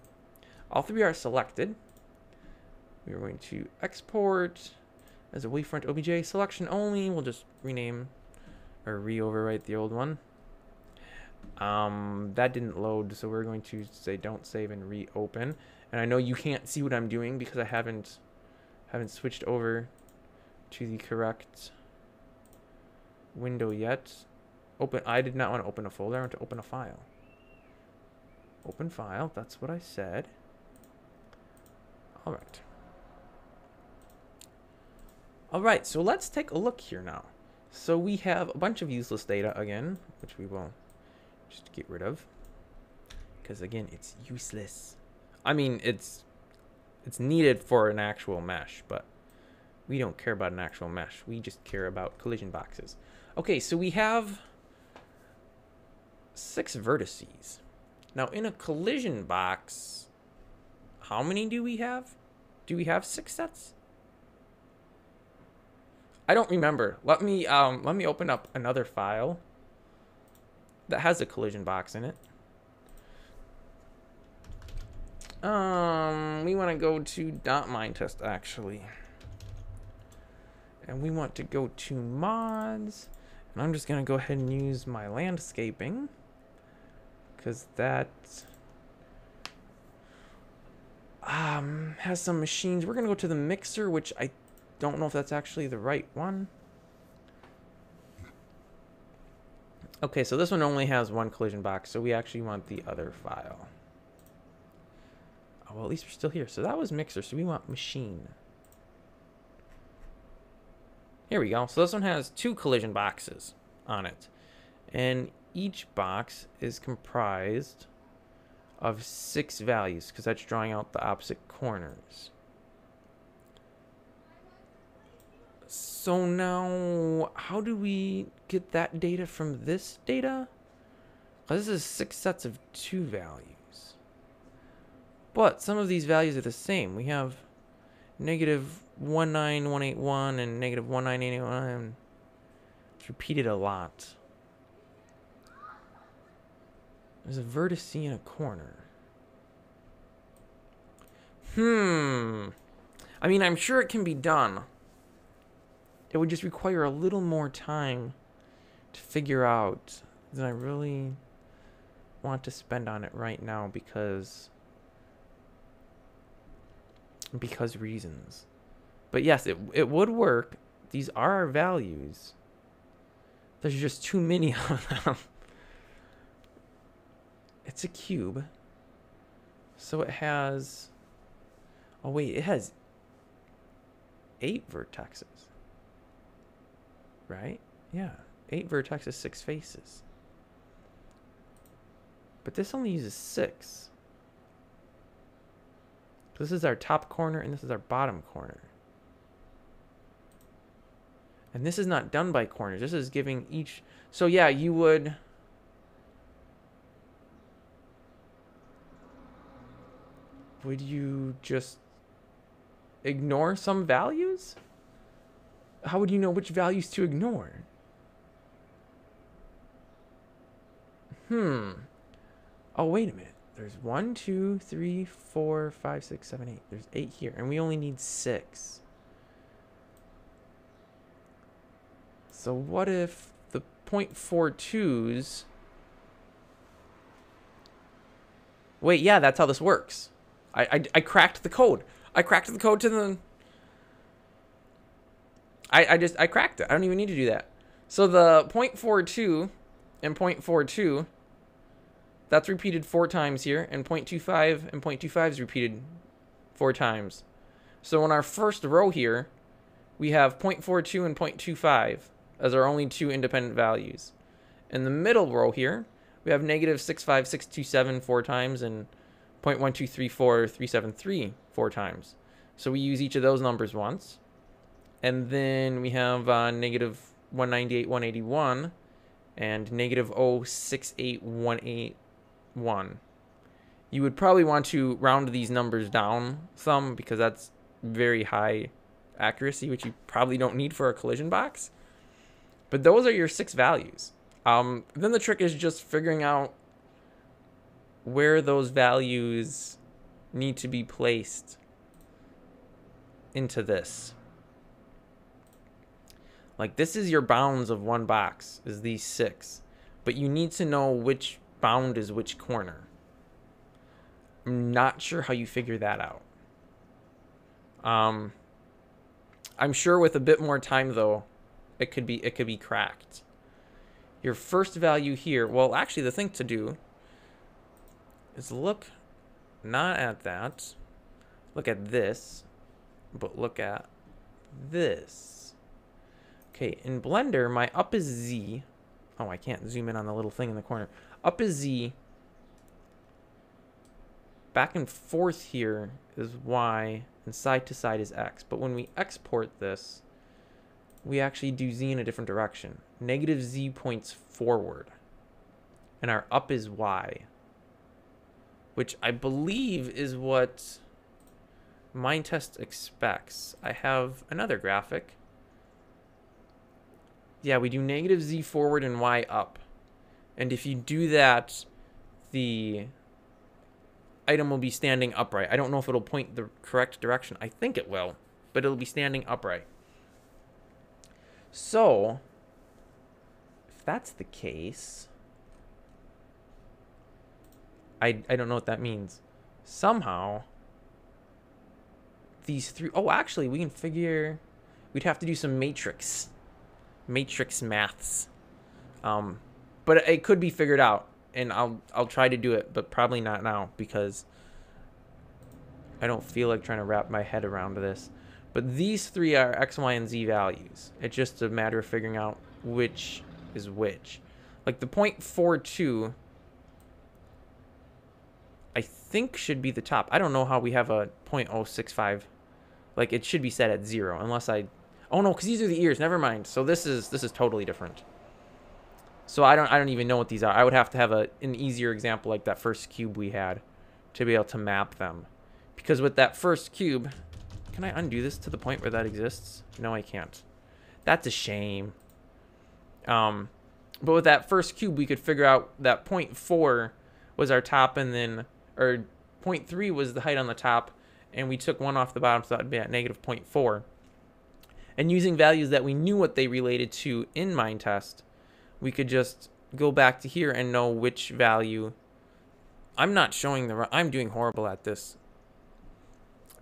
All 3 are selected. We are going to export as a wavefront OBJ selection only. We'll just rename or re-overwrite the old one. That didn't load, so we're going to say don't save and reopen. And I know you can't see what I'm doing because I haven't switched over to the correct window yet. Open. I did not want to open a folder. I want to open a file. Open file. That's what I said. All right. All right. So let's take a look here now. So we have a bunch of useless data again, which we will just get rid of, because again, it's useless. I mean, it's needed for an actual mesh, but we don't care about an actual mesh. We just care about collision boxes. Okay, so we have 6 vertices. Now, in a collision box, how many do we have? Do we have 6 sets? I don't remember. Let me open up another file that has a collision box in it. We want to go to .minetest actually. And we want to go to mods. And I'm just going to go ahead and use my landscaping, because that has some machines. We're going to go to the mixer, which I don't know if that's actually the right one. Okay, so this one only has 1 collision box, so we actually want the other file. Oh, well, at least we're still here. So that was mixer, so we want machine. Here we go. So this one has 2 collision boxes on it. And each box is comprised of 6 values, because that's drawing out the opposite corners. So now, how do we get that data from this data? Well, this is 6 sets of 2 values. But some of these values are the same. We have -19181 and -19881. It's repeated a lot. There's a vertex in a corner. I mean, I'm sure it can be done. It would just require a little more time to figure out than I really want to spend on it right now because reasons. But yes, it would work. These are our values. There's just too many of them. It's a cube. So it has... Oh wait, it has 8 vertexes. Right? Yeah. 8 vertexes, 6 faces. But this only uses 6. This is our top corner and this is our bottom corner. And this is not done by corners. This is giving each... So yeah, you would... Would you just ignore some values? How would you know which values to ignore? Oh, wait a minute. There's 1, 2, 3, 4, 5, 6, 7, 8. There's 8 here. And we only need 6. So what if the 0.42s... Wait, yeah, that's how this works. I cracked the code. I cracked the code to the... I cracked it. I don't even need to do that. So the 0.42 and 0.42, that's repeated 4 times here, and 0.25 and 0.25 is repeated 4 times. So in our first row here, we have 0.42 and 0.25 as our only 2 independent values. In the middle row here, we have negative 65627 4 times and 0.1234373 4 times. So we use each of those numbers once. And then we have negative 198,181 and negative 0.68181. You would probably want to round these numbers down some because that's very high accuracy, which you probably don't need for a collision box. But those are your 6 values. Then the trick is just figuring out where those values need to be placed into this. Like, this is your bounds of one box, is these 6. But you need to know which bound is which corner. I'm not sure how you figure that out. I'm sure with a bit more time, though, it could be cracked. Your first value here, well, actually, the thing to do is look not at that. Look at this, but look at this. Okay, in Blender, my up is Z. Oh, I can't zoom in on the little thing in the corner. Up is Z. Back and forth here is Y, and side to side is X. But when we export this, we actually do Z in a different direction. Negative Z points forward, and our up is Y, which I believe is what Minetest expects. I have another graphic. Yeah, we do negative Z forward and Y up. And if you do that, the item will be standing upright. I don't know if it'll point the correct direction. I think it will, but it'll be standing upright. So, if that's the case, I don't know what that means. Somehow, these 3... Oh, actually, we can figure... We'd have to do some matrix maths. But it could be figured out, and I'll try to do it, but probably not now because I don't feel like trying to wrap my head around this. But these 3 are X, Y, and Z values. It's just a matter of figuring out which is which. Like the 0.42, I think should be the top. I don't know how we have a 0.065. Like it should be set at 0 unless I... Oh no, because these are the ears. Never mind. So this is totally different. So I don't even know what these are. I would have to have an easier example like that first cube we had to be able to map them. Because with that first cube, can I undo this to the point where that exists? No, I can't. That's a shame. But with that first cube, we could figure out that 0.4 was our top, and then, or 0.3 was the height on the top, and we took 1 off the bottom, so that would be at negative 0.4. And using values that we knew what they related to in Minetest, we could just go back to here and know which value. I'm not showing the right... I'm doing horrible at this.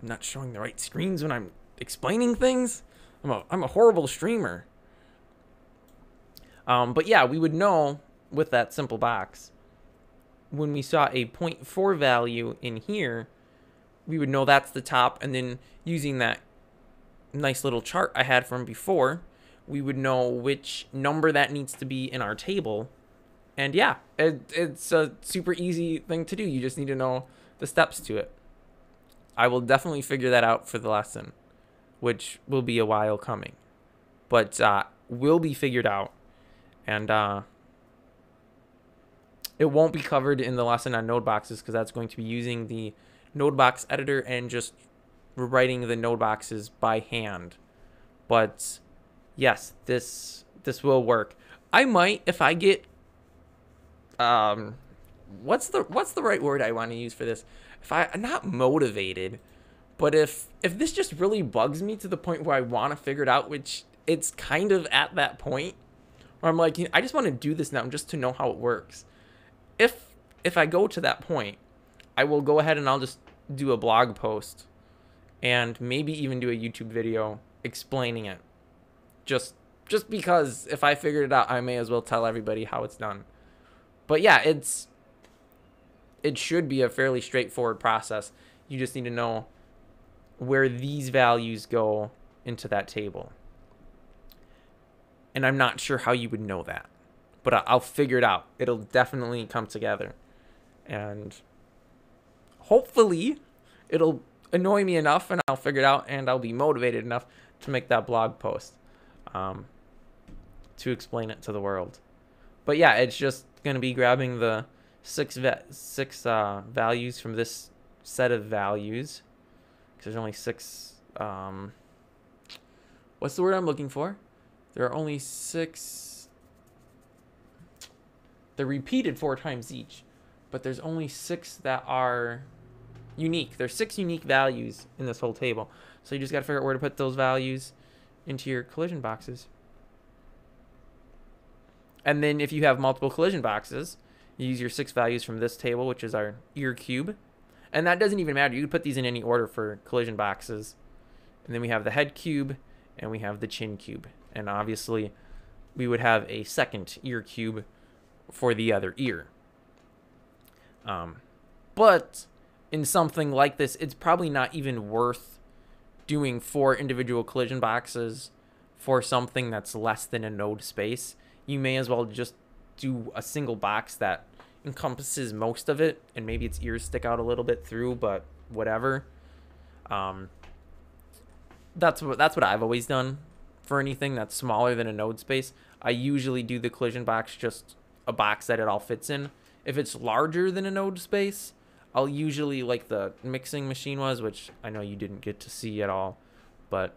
I'm not showing the right screens when I'm explaining things. I'm a horrible streamer. But yeah, we would know with that simple box. When we saw a 0.4 value in here, we would know that's the top. And then using that nice little chart I had from before, we would know which number that needs to be in our table. And yeah, it's a super easy thing to do. You just need to know the steps to it. I will definitely figure that out for the lesson, which will be a while coming. But will be figured out. And it won't be covered in the lesson on node boxes because that's going to be using the node box editor and just writing the node boxes by hand. But yes, this will work. I might, if I get what's the right word I want to use for this? If I'm not motivated, but if this just really bugs me to the point where I want to figure it out, which it's kind of at that point where I'm like, I just want to do this now just to know how it works. If I go to that point, I will go ahead and I'll just do a blog post and maybe even do a YouTube video explaining it. Just because if I figured it out, I may as well tell everybody how it's done. But yeah, it should be a fairly straightforward process. You just need to know where these values go into that table. And I'm not sure how you would know that, but I'll figure it out. It'll definitely come together. And hopefully it'll annoy me enough and I'll figure it out and I'll be motivated enough to make that blog post to explain it to the world. But yeah, it's just going to be grabbing the six values from this set of values, because there's only 6 what's the word I'm looking for? There are only 6. They're repeated 4 times each, but there's only 6 that are unique. There's 6 unique values in this whole table. So you just got to figure out where to put those values into your collision boxes. And then if you have multiple collision boxes, you use your 6 values from this table, which is our ear cube. And that doesn't even matter. You can put these in any order for collision boxes. And then we have the head cube and we have the chin cube. And obviously we would have a second ear cube for the other ear. But in something like this, it's probably not even worth doing 4 individual collision boxes for something that's less than a node space. You may as well just do a single box that encompasses most of it, and maybe its ears stick out a little bit through, but whatever. That's what I've always done for anything that's smaller than a node space. I usually do the collision box just a box that it all fits in. If it's larger than a node space, I'll usually, like the mixing machine was, which I know you didn't get to see at all, but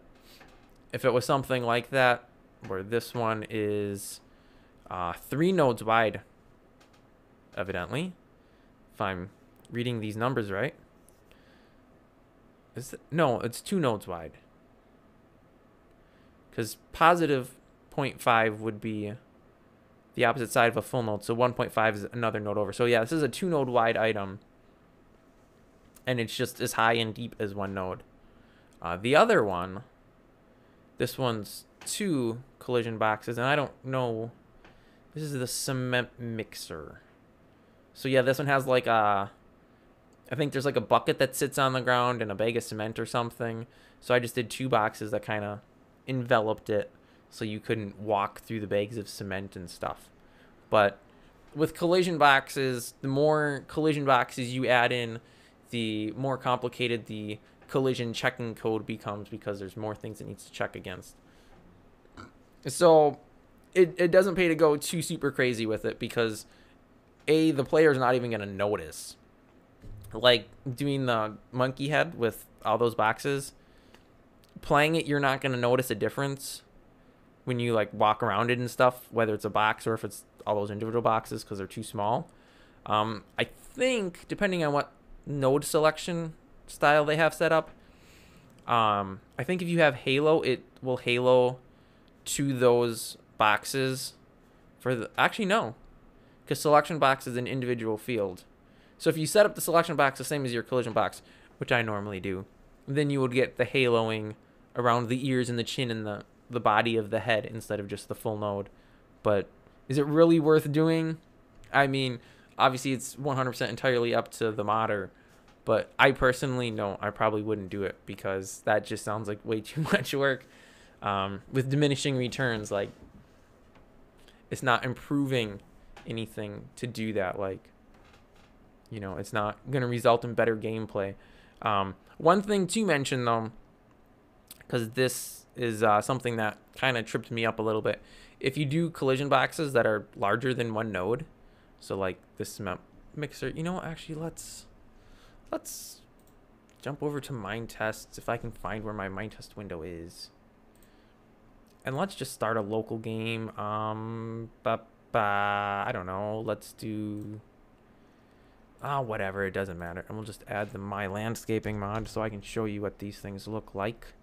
if it was something like that, where this one is 3 nodes wide, evidently, if I'm reading these numbers right. No, it's 2 nodes wide, because positive 0.5 would be the opposite side of a full node, so 1.5 is another node over. So yeah, this is a 2 node wide item, and it's just as high and deep as 1 node. The other one, this one's 2 collision boxes, and I don't know, this is the cement mixer. So yeah, this one has like a, I think there's like a bucket that sits on the ground and a bag of cement or something. So I just did 2 boxes that kind of enveloped it so you couldn't walk through the bags of cement and stuff. But with collision boxes, the more collision boxes you add in, the more complicated the collision checking code becomes, because there's more things it needs to check against. So it doesn't pay to go too super crazy with it, because the player's not even going to notice. Like doing the monkey head with all those boxes, playing it, you're not going to notice a difference when you like walk around it and stuff, whether it's a box or if it's all those individual boxes, because they're too small. I think depending on what node selection style they have set up, I think if you have halo, it will halo to those boxes for the, actually no, because selection box is an individual field. So if you set up the selection box the same as your collision box, which I normally do, then you would get the haloing around the ears and the chin and the body of the head instead of just the full node. But is it really worth doing? I mean, obviously it's 100% entirely up to the modder, but I personally, no, I probably wouldn't do it, because that just sounds like way too much work. With diminishing returns, like, it's not improving anything to do that. Like, you know, it's not going to result in better gameplay. One thing to mention, though, because this is something that kind of tripped me up a little bit. If you do collision boxes that are larger than 1 node, so like this cement mixer, you know, actually let's jump over to Minetest, if I can find where my Minetest window is. And let's just start a local game. I don't know. Let's do, whatever, it doesn't matter. And we'll just add the My Landscaping mod so I can show you what these things look like.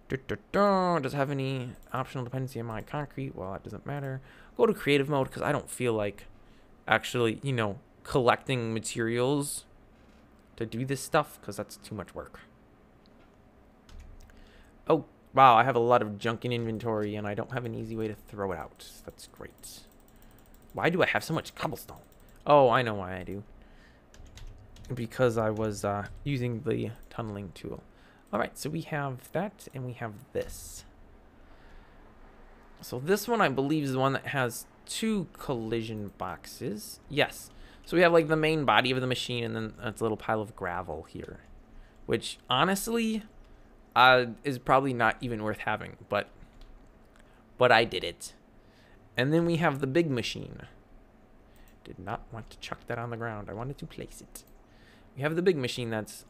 Does it have any optional dependency on my concrete? Well, that doesn't matter. Go to creative mode because I don't feel like actually, you know, collecting materials to do this stuff because that's too much work. Oh, wow, I have a lot of junk in inventory and I don't have an easy way to throw it out. That's great. Why do I have so much cobblestone? Oh, I know why I do. Because I was using the tunneling tool. All right, so we have that and we have this. So this one I believe is the one that has 2 collision boxes. Yes. So we have like the main body of the machine and then it's a little pile of gravel here. Which honestly is probably not even worth having, but I did it. And then we have the big machine. Did not want to chuck that on the ground. I wanted to place it. We have the big machine that's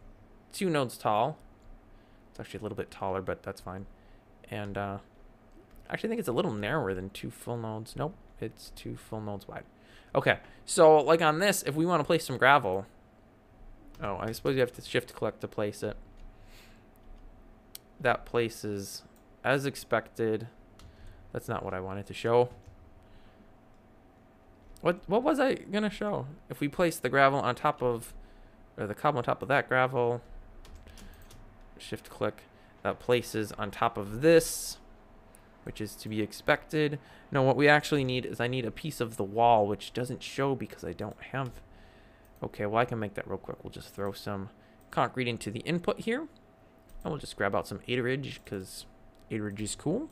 2 nodes tall. It's actually a little bit taller, but that's fine. And I actually think it's a little narrower than 2 full nodes. Nope, it's 2 full nodes wide. Okay, so like on this, if we want to place some gravel, oh, I suppose you have to shift collect to place it. That places as expected. That's not what I wanted to show. What was I gonna show? If we place the gravel on top of, or the cobble on top of that gravel, shift click, that places on top of this, which is to be expected. No, what we actually need is I need a piece of the wall, which doesn't show because I don't have. Okay, well I can make that real quick. We'll just throw some concrete into the input here. And we'll just grab out some 8-ridge because 8-ridge is cool.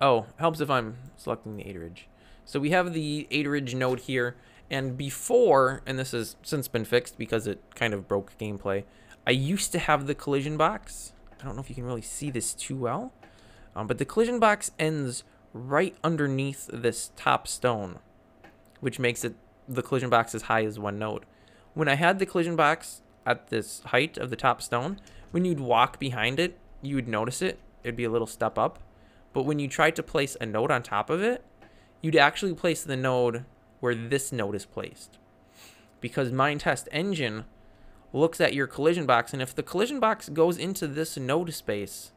Oh, helps if I'm selecting the 8-ridge. So we have the 8-ridge node here, and before, and this has since been fixed because it kind of broke gameplay, I used to have the collision box. I don't know if you can really see this too well, but the collision box ends right underneath this top stone, which makes it the collision box as high as 1 node. When I had the collision box at this height of the top stone, when you'd walk behind it, you would notice it. It'd be a little step up. But when you tried to place a node on top of it, you'd actually place the node where this node is placed. Because Minetest engine looks at your collision box, and if the collision box goes into this node space,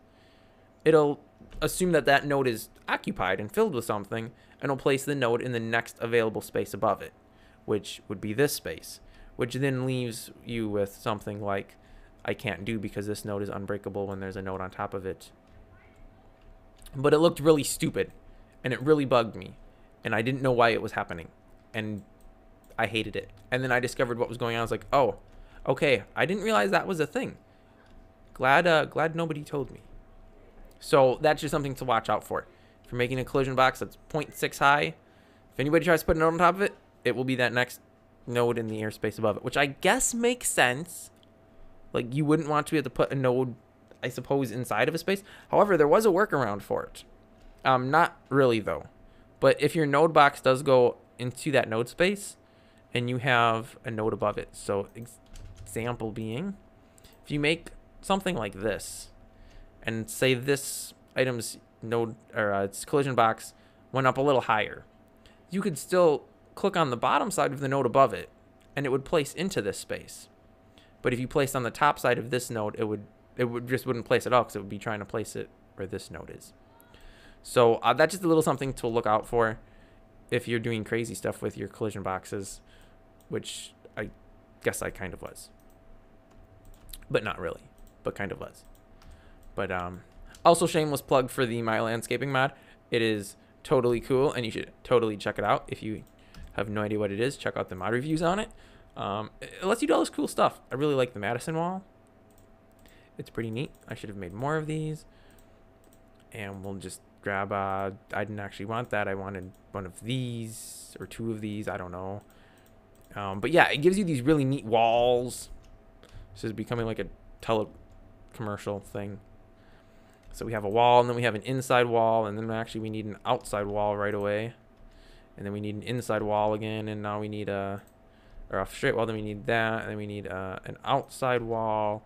it'll assume that that node is occupied and filled with something, and it'll place the node in the next available space above it, which would be this space, which then leaves you with something like, I can't do because this node is unbreakable when there's a node on top of it. But it looked really stupid, and it really bugged me, and I didn't know why it was happening, and I hated it. And then I discovered what was going on. I was like, oh, okay, I didn't realize that was a thing. Glad nobody told me. So that's just something to watch out for. If you're making a collision box that's 0.6 high, if anybody tries to put a node on top of it, it will be that next node in the airspace above it, which I guess makes sense. Like, you wouldn't want to have to put a node, I suppose, inside of a space. However, there was a workaround for it. Not really, though. But if your node box does go into that node space, and you have a node above it. So, example being, if you make something like this, and say this item's node, or its collision box went up a little higher, you could still click on the bottom side of the node above it, and it would place into this space. But if you placed on the top side of this node, it would just wouldn't place at all because it would be trying to place it where this node is. So that's just a little something to look out for if you're doing crazy stuff with your collision boxes, which I guess I kind of was. But not really, but kind of was. But also shameless plug for the My Landscaping mod. It is totally cool, and you should totally check it out. If you have no idea what it is, check out the mod reviews on it. It lets you do all this cool stuff. I really like the Madison wall. It's pretty neat. I should have made more of these. And we'll just grab, I didn't actually want that. I wanted one of these or 2 of these. I don't know. But yeah, it gives you these really neat walls. This is becoming like a commercial thing. So we have a wall, and then we have an inside wall, and then actually we need an outside wall right away. And then we need an inside wall again, and now we need a straight wall, then we need that, and then we need an outside wall.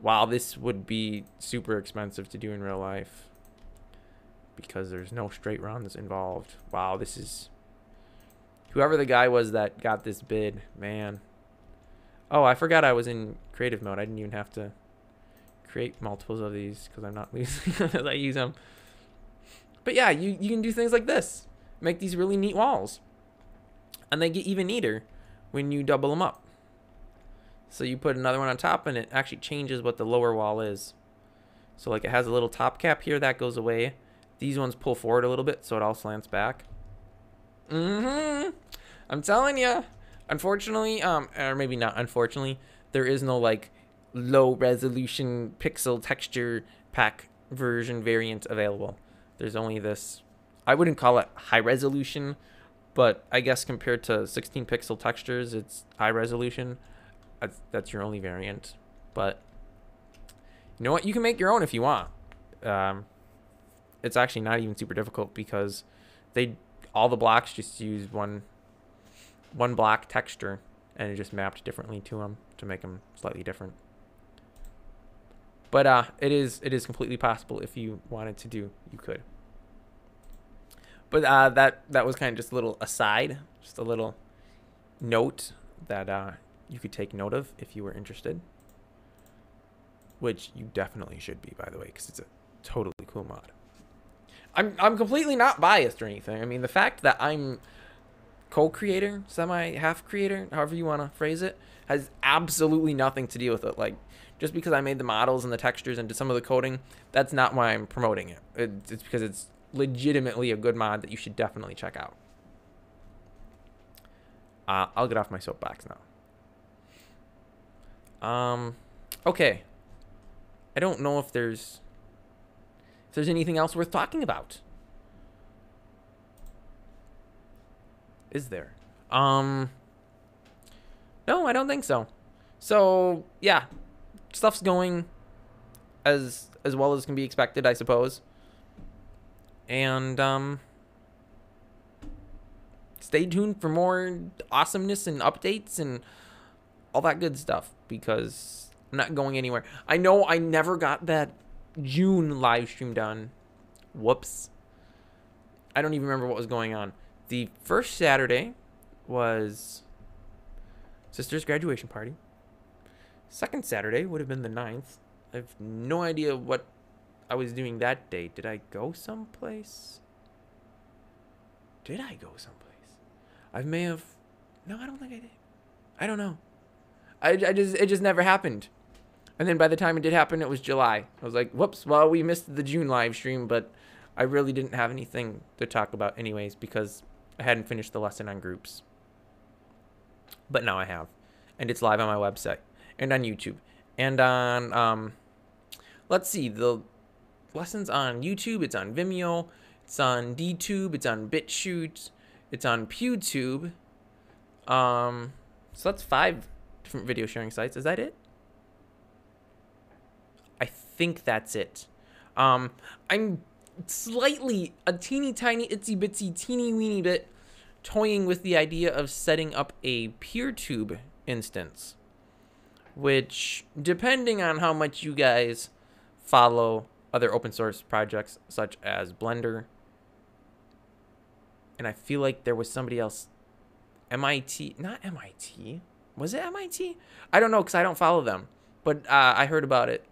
Wow, this would be super expensive to do in real life because there's no straight runs involved. Wow, this is... Whoever the guy was that got this bid, man. Oh, I forgot I was in creative mode. I didn't even have to create multiples of these because I'm not losing as I use them. But yeah, you can do things like this. Make these really neat walls. And they get even neater when you double them up. So you put another one on top and it actually changes what the lower wall is. So like it has a little top cap here that goes away. These ones pull forward a little bit so it all slants back. I'm telling you. Unfortunately, or maybe not unfortunately, there is no like low resolution pixel texture pack version variant available. There's only this. I wouldn't call it high resolution, but I guess compared to 16 pixel textures, it's high resolution. That's your only variant. But you know what? You can make your own if you want. It's actually not even super difficult because all the blocks just use one block texture, and it just mapped differently to them to make them slightly different. But it is completely possible. If you wanted to do, you could. But that was kind of just a little aside, just a little note that you could take note of if you were interested. Which you definitely should be, by the way, because it's a totally cool mod. I'm completely not biased or anything. I mean, the fact that I'm co-creator, half creator, however you want to phrase it, has absolutely nothing to do with it. Like, just because I made the models and the textures and did some of the coding, that's not why I'm promoting it. It's because it's legitimately a good mod that you should definitely check out. I'll get off my soapbox now. Okay. I don't know if there's anything else worth talking about. Is there? No, I don't think so. So, yeah. Stuff's going as well as can be expected, I suppose. And stay tuned for more awesomeness and updates and all that good stuff, because I'm not going anywhere. I know I never got that June live stream done. Whoops. I don't even remember what was going on. The first Saturday was sister's graduation party. Second Saturday would have been the 9th. I have no idea what I was doing that day. Did I go someplace? Did I go someplace? I may have. No, I don't think I did. I don't know. It just never happened. And then by the time it did happen, it was July. I was like, whoops, well, we missed the June live stream, but I really didn't have anything to talk about anyways because I hadn't finished the lesson on groups. But now I have. And it's live on my website and on YouTube. And on, let's see, the lessons on YouTube, it's on Vimeo, it's on DTube, it's on BitChute, it's on PewTube. So that's 5 different video sharing sites. Is that it? I think that's it. I'm slightly, a teeny tiny, itsy bitsy, teeny weeny bit toying with the idea of setting up a PeerTube instance, which, depending on how much you guys follow other open source projects such as Blender, and I feel like there was somebody else, MIT, not MIT, was it MIT? I don't know because I don't follow them, but I heard about it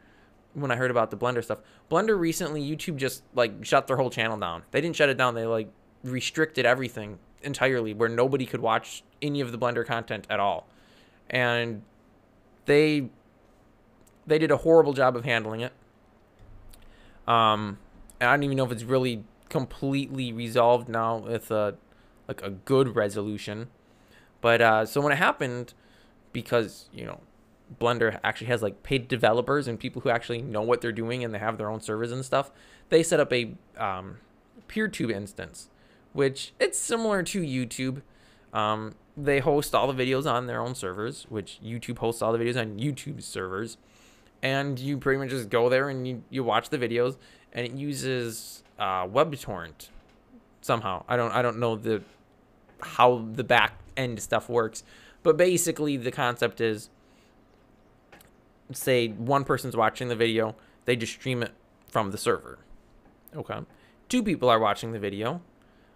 when I heard about the Blender stuff. Blender recently, YouTube just like shut their whole channel down. They didn't shut it down. They like restricted everything entirely where nobody could watch any of the Blender content at all. And they did a horrible job of handling it. And I don't even know if it's really completely resolved now with a good resolution. But so when it happened, because, you know, Blender actually has like paid developers and people who actually know what they're doing and they have their own servers and stuff, they set up a PeerTube instance, which it's similar to YouTube. They host all the videos on their own servers, which YouTube hosts all the videos on YouTube's servers, and you pretty much just go there and you watch the videos, and it uses WebTorrent somehow. I don't know how the back end stuff works, but basically the concept is, say one person's watching the video, they just stream it from the server. Okay. 2 people are watching the video.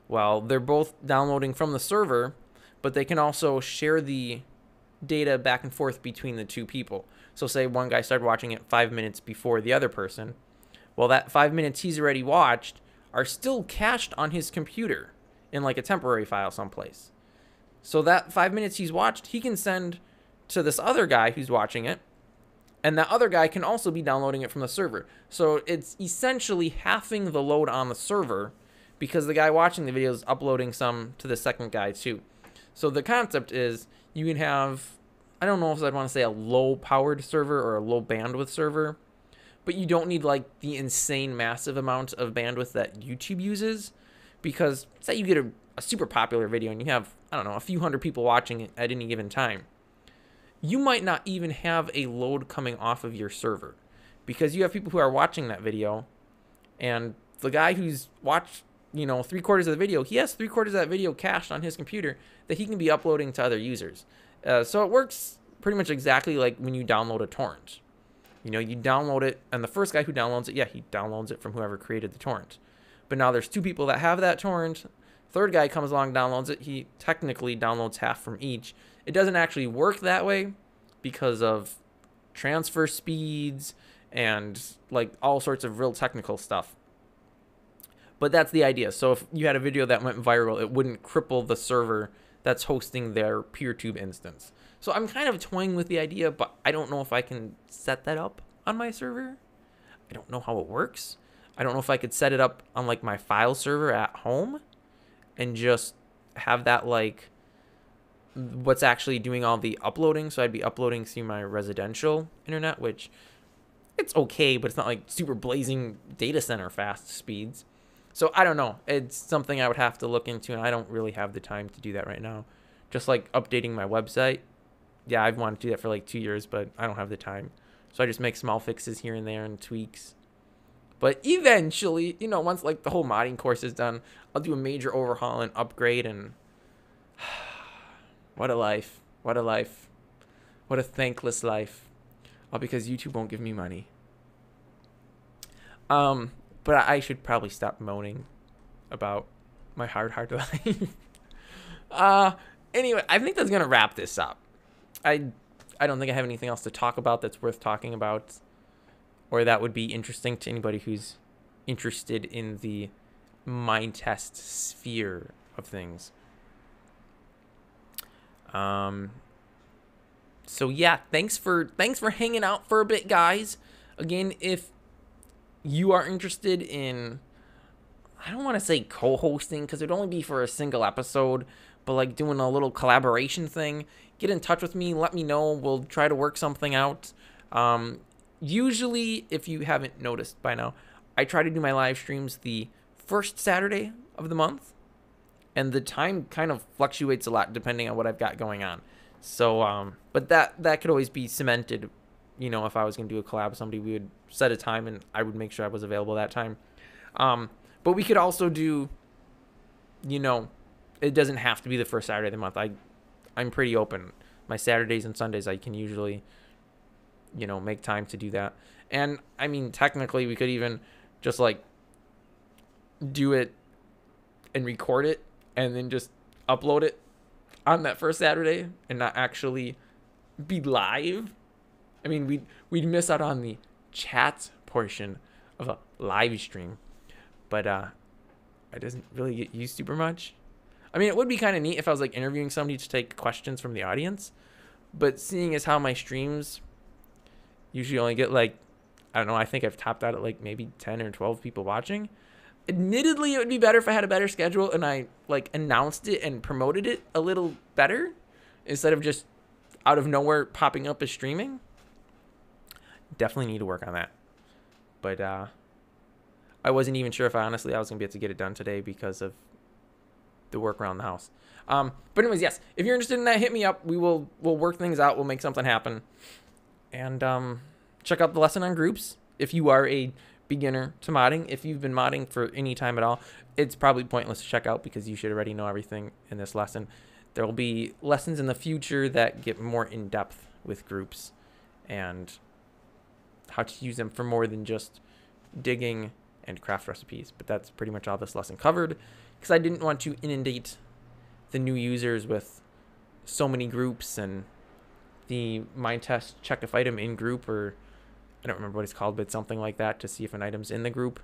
Well, they're both downloading from the server, but they can also share the data back and forth between the two people. So say one guy started watching it 5 minutes before the other person. Well, that 5 minutes he's already watched are still cached on his computer in like a temporary file someplace. So that 5 minutes he's watched, he can send to this other guy who's watching it, and that other guy can also be downloading it from the server. So it's essentially halving the load on the server because the guy watching the video is uploading some to the second guy too. So the concept is you can have, I don't know if I'd want to say a low powered server or a low bandwidth server, but you don't need like the insane massive amount of bandwidth that YouTube uses, because say you get a super popular video and you have, I don't know, a few hundred people watching it at any given time. You might not even have a load coming off of your server because you have people who are watching that video, and the guy who's watched, you know, 3/4 of the video, he has 3/4 of that video cached on his computer that he can be uploading to other users. So it works pretty much exactly like when you download a torrent. You know, you download it, and the first guy who downloads it, yeah, he downloads it from whoever created the torrent. But now there's two people that have that torrent. Third guy comes along, downloads it. He technically downloads half from each. It doesn't actually work that way because of transfer speeds and like all sorts of real technical stuff. But that's the idea. So if you had a video that went viral, it wouldn't cripple the server that's hosting their PeerTube instance. So I'm kind of toying with the idea, but I don't know if I can set that up on my server. I don't know how it works. I don't know if I could set it up on like my file server at home and just have that like what's actually doing all the uploading. So I'd be uploading through my residential internet, which it's okay, but it's not like super blazing data center fast speeds. So I don't know. It's something I would have to look into, and I don't really have the time to do that right now. Just like updating my website. Yeah, I've wanted to do that for like 2 years, but I don't have the time. So I just make small fixes here and there and tweaks. But eventually, you know, once like the whole modding course is done, I'll do a major overhaul and upgrade, and what a life. What a life. What a thankless life. All because YouTube won't give me money. But I should probably stop moaning about my hard life. Anyway, I think that's going to wrap this up. I don't think I have anything else to talk about that's worth talking about, or that would be interesting to anybody who's interested in the Minetest sphere of things. So yeah, thanks for hanging out for a bit, guys. Again, if you are interested in, I don't want to say co-hosting because it'd only be for a single episode, but like doing a little collaboration thing, get in touch with me, let me know. We'll try to work something out. Usually, if you haven't noticed by now, I try to do my live streams the first Saturday of the month, and the time kind of fluctuates a lot depending on what I've got going on. So, but that could always be cemented. You know, if I was going to do a collab with somebody, we would set a time and I would make sure I was available that time. But we could also do, you know, it doesn't have to be the first Saturday of the month. I'm pretty open. My Saturdays and Sundays, I can usually, you know, make time to do that. And I mean, technically we could even just like do it and record it and then just upload it on that first Saturday and not actually be live. I mean, we'd miss out on the chat portion of a live stream, but it doesn't really get used super much. I mean, it would be kind of neat if I was like interviewing somebody to take questions from the audience, but seeing as how my streams usually only get like, I don't know, I think I've topped out at like maybe 10 or 12 people watching. Admittedly, it would be better if I had a better schedule and I like announced it and promoted it a little better instead of just out of nowhere popping up as streaming. Definitely need to work on that. But I wasn't even sure if I was going to be able to get it done today because of the work around the house. But anyways, yes, if you're interested in that, hit me up. We'll work things out. We'll make something happen. And check out the lesson on groups. If you are a beginner to modding, if you've been modding for any time at all, it's probably pointless to check out because you should already know everything in this lesson. There will be lessons in the future that get more in depth with groups and how to use them for more than just digging and craft recipes. But that's pretty much all this lesson covered because I didn't want to inundate the new users with so many groups and the Minetest check if item in group, or I don't remember what it's called, but something like that, to see if an item's in the group,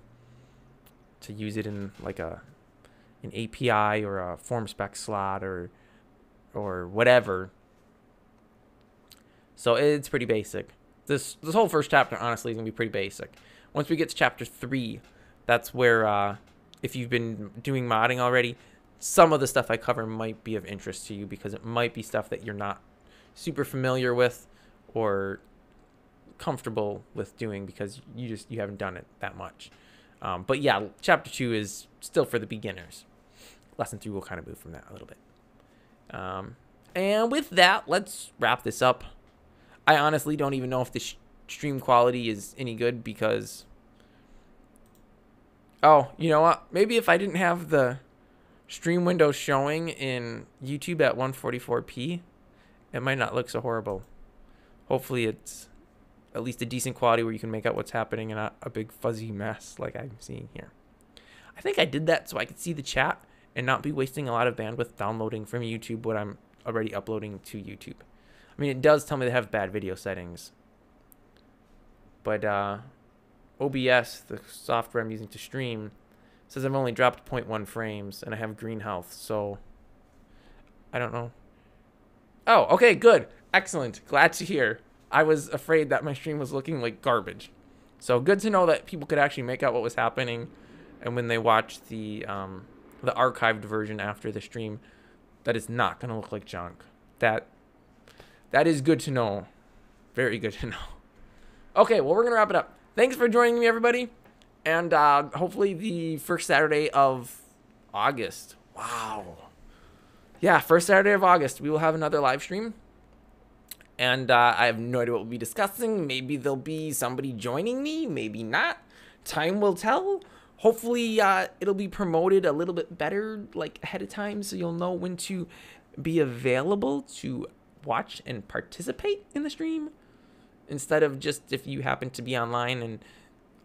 to use it in like an API or a form spec slot or whatever. So it's pretty basic. This whole first chapter, honestly, is going to be pretty basic. Once we get to chapter 3, that's where, if you've been doing modding already, some of the stuff I cover might be of interest to you, because it might be stuff that you're not super familiar with or comfortable with doing, because you haven't done it that much. But yeah, chapter 2 is still for the beginners. Lesson 3 will kind of move from that a little bit. And with that, let's wrap this up. I honestly don't even know if the stream quality is any good, because... Oh, you know what? Maybe if I didn't have the stream window showing in YouTube at 144p, it might not look so horrible. Hopefully it's at least a decent quality where you can make out what's happening and not a big fuzzy mess like I'm seeing here. I think I did that so I could see the chat and not be wasting a lot of bandwidth downloading from YouTube what I'm already uploading to YouTube. I mean, it does tell me they have bad video settings, but OBS, the software I'm using to stream, says I've only dropped 0.1 frames and I have green health, so I don't know. Oh, okay, good. Excellent. Glad to hear. I was afraid that my stream was looking like garbage. So good to know that people could actually make out what was happening, and when they watch the archived version after the stream, that it's not going to look like junk. That is good to know. Very good to know. Okay, well, we're going to wrap it up. Thanks for joining me, everybody. And hopefully the first Saturday of August. Wow. Yeah, first Saturday of August, we will have another live stream. And I have no idea what we'll be discussing. Maybe there'll be somebody joining me. Maybe not. Time will tell. Hopefully it'll be promoted a little bit better, like ahead of time, so you'll know when to be available to watch and participate in the stream, instead of just if you happen to be online and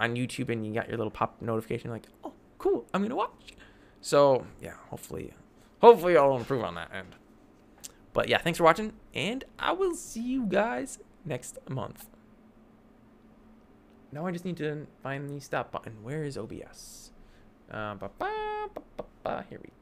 on YouTube and you got your little pop notification like, oh, cool, I'm gonna watch. So yeah, hopefully I'll improve on that end. But yeah, thanks for watching, and I will see you guys next month. Now I just need to find the stop button. Where is OBS? Here we go.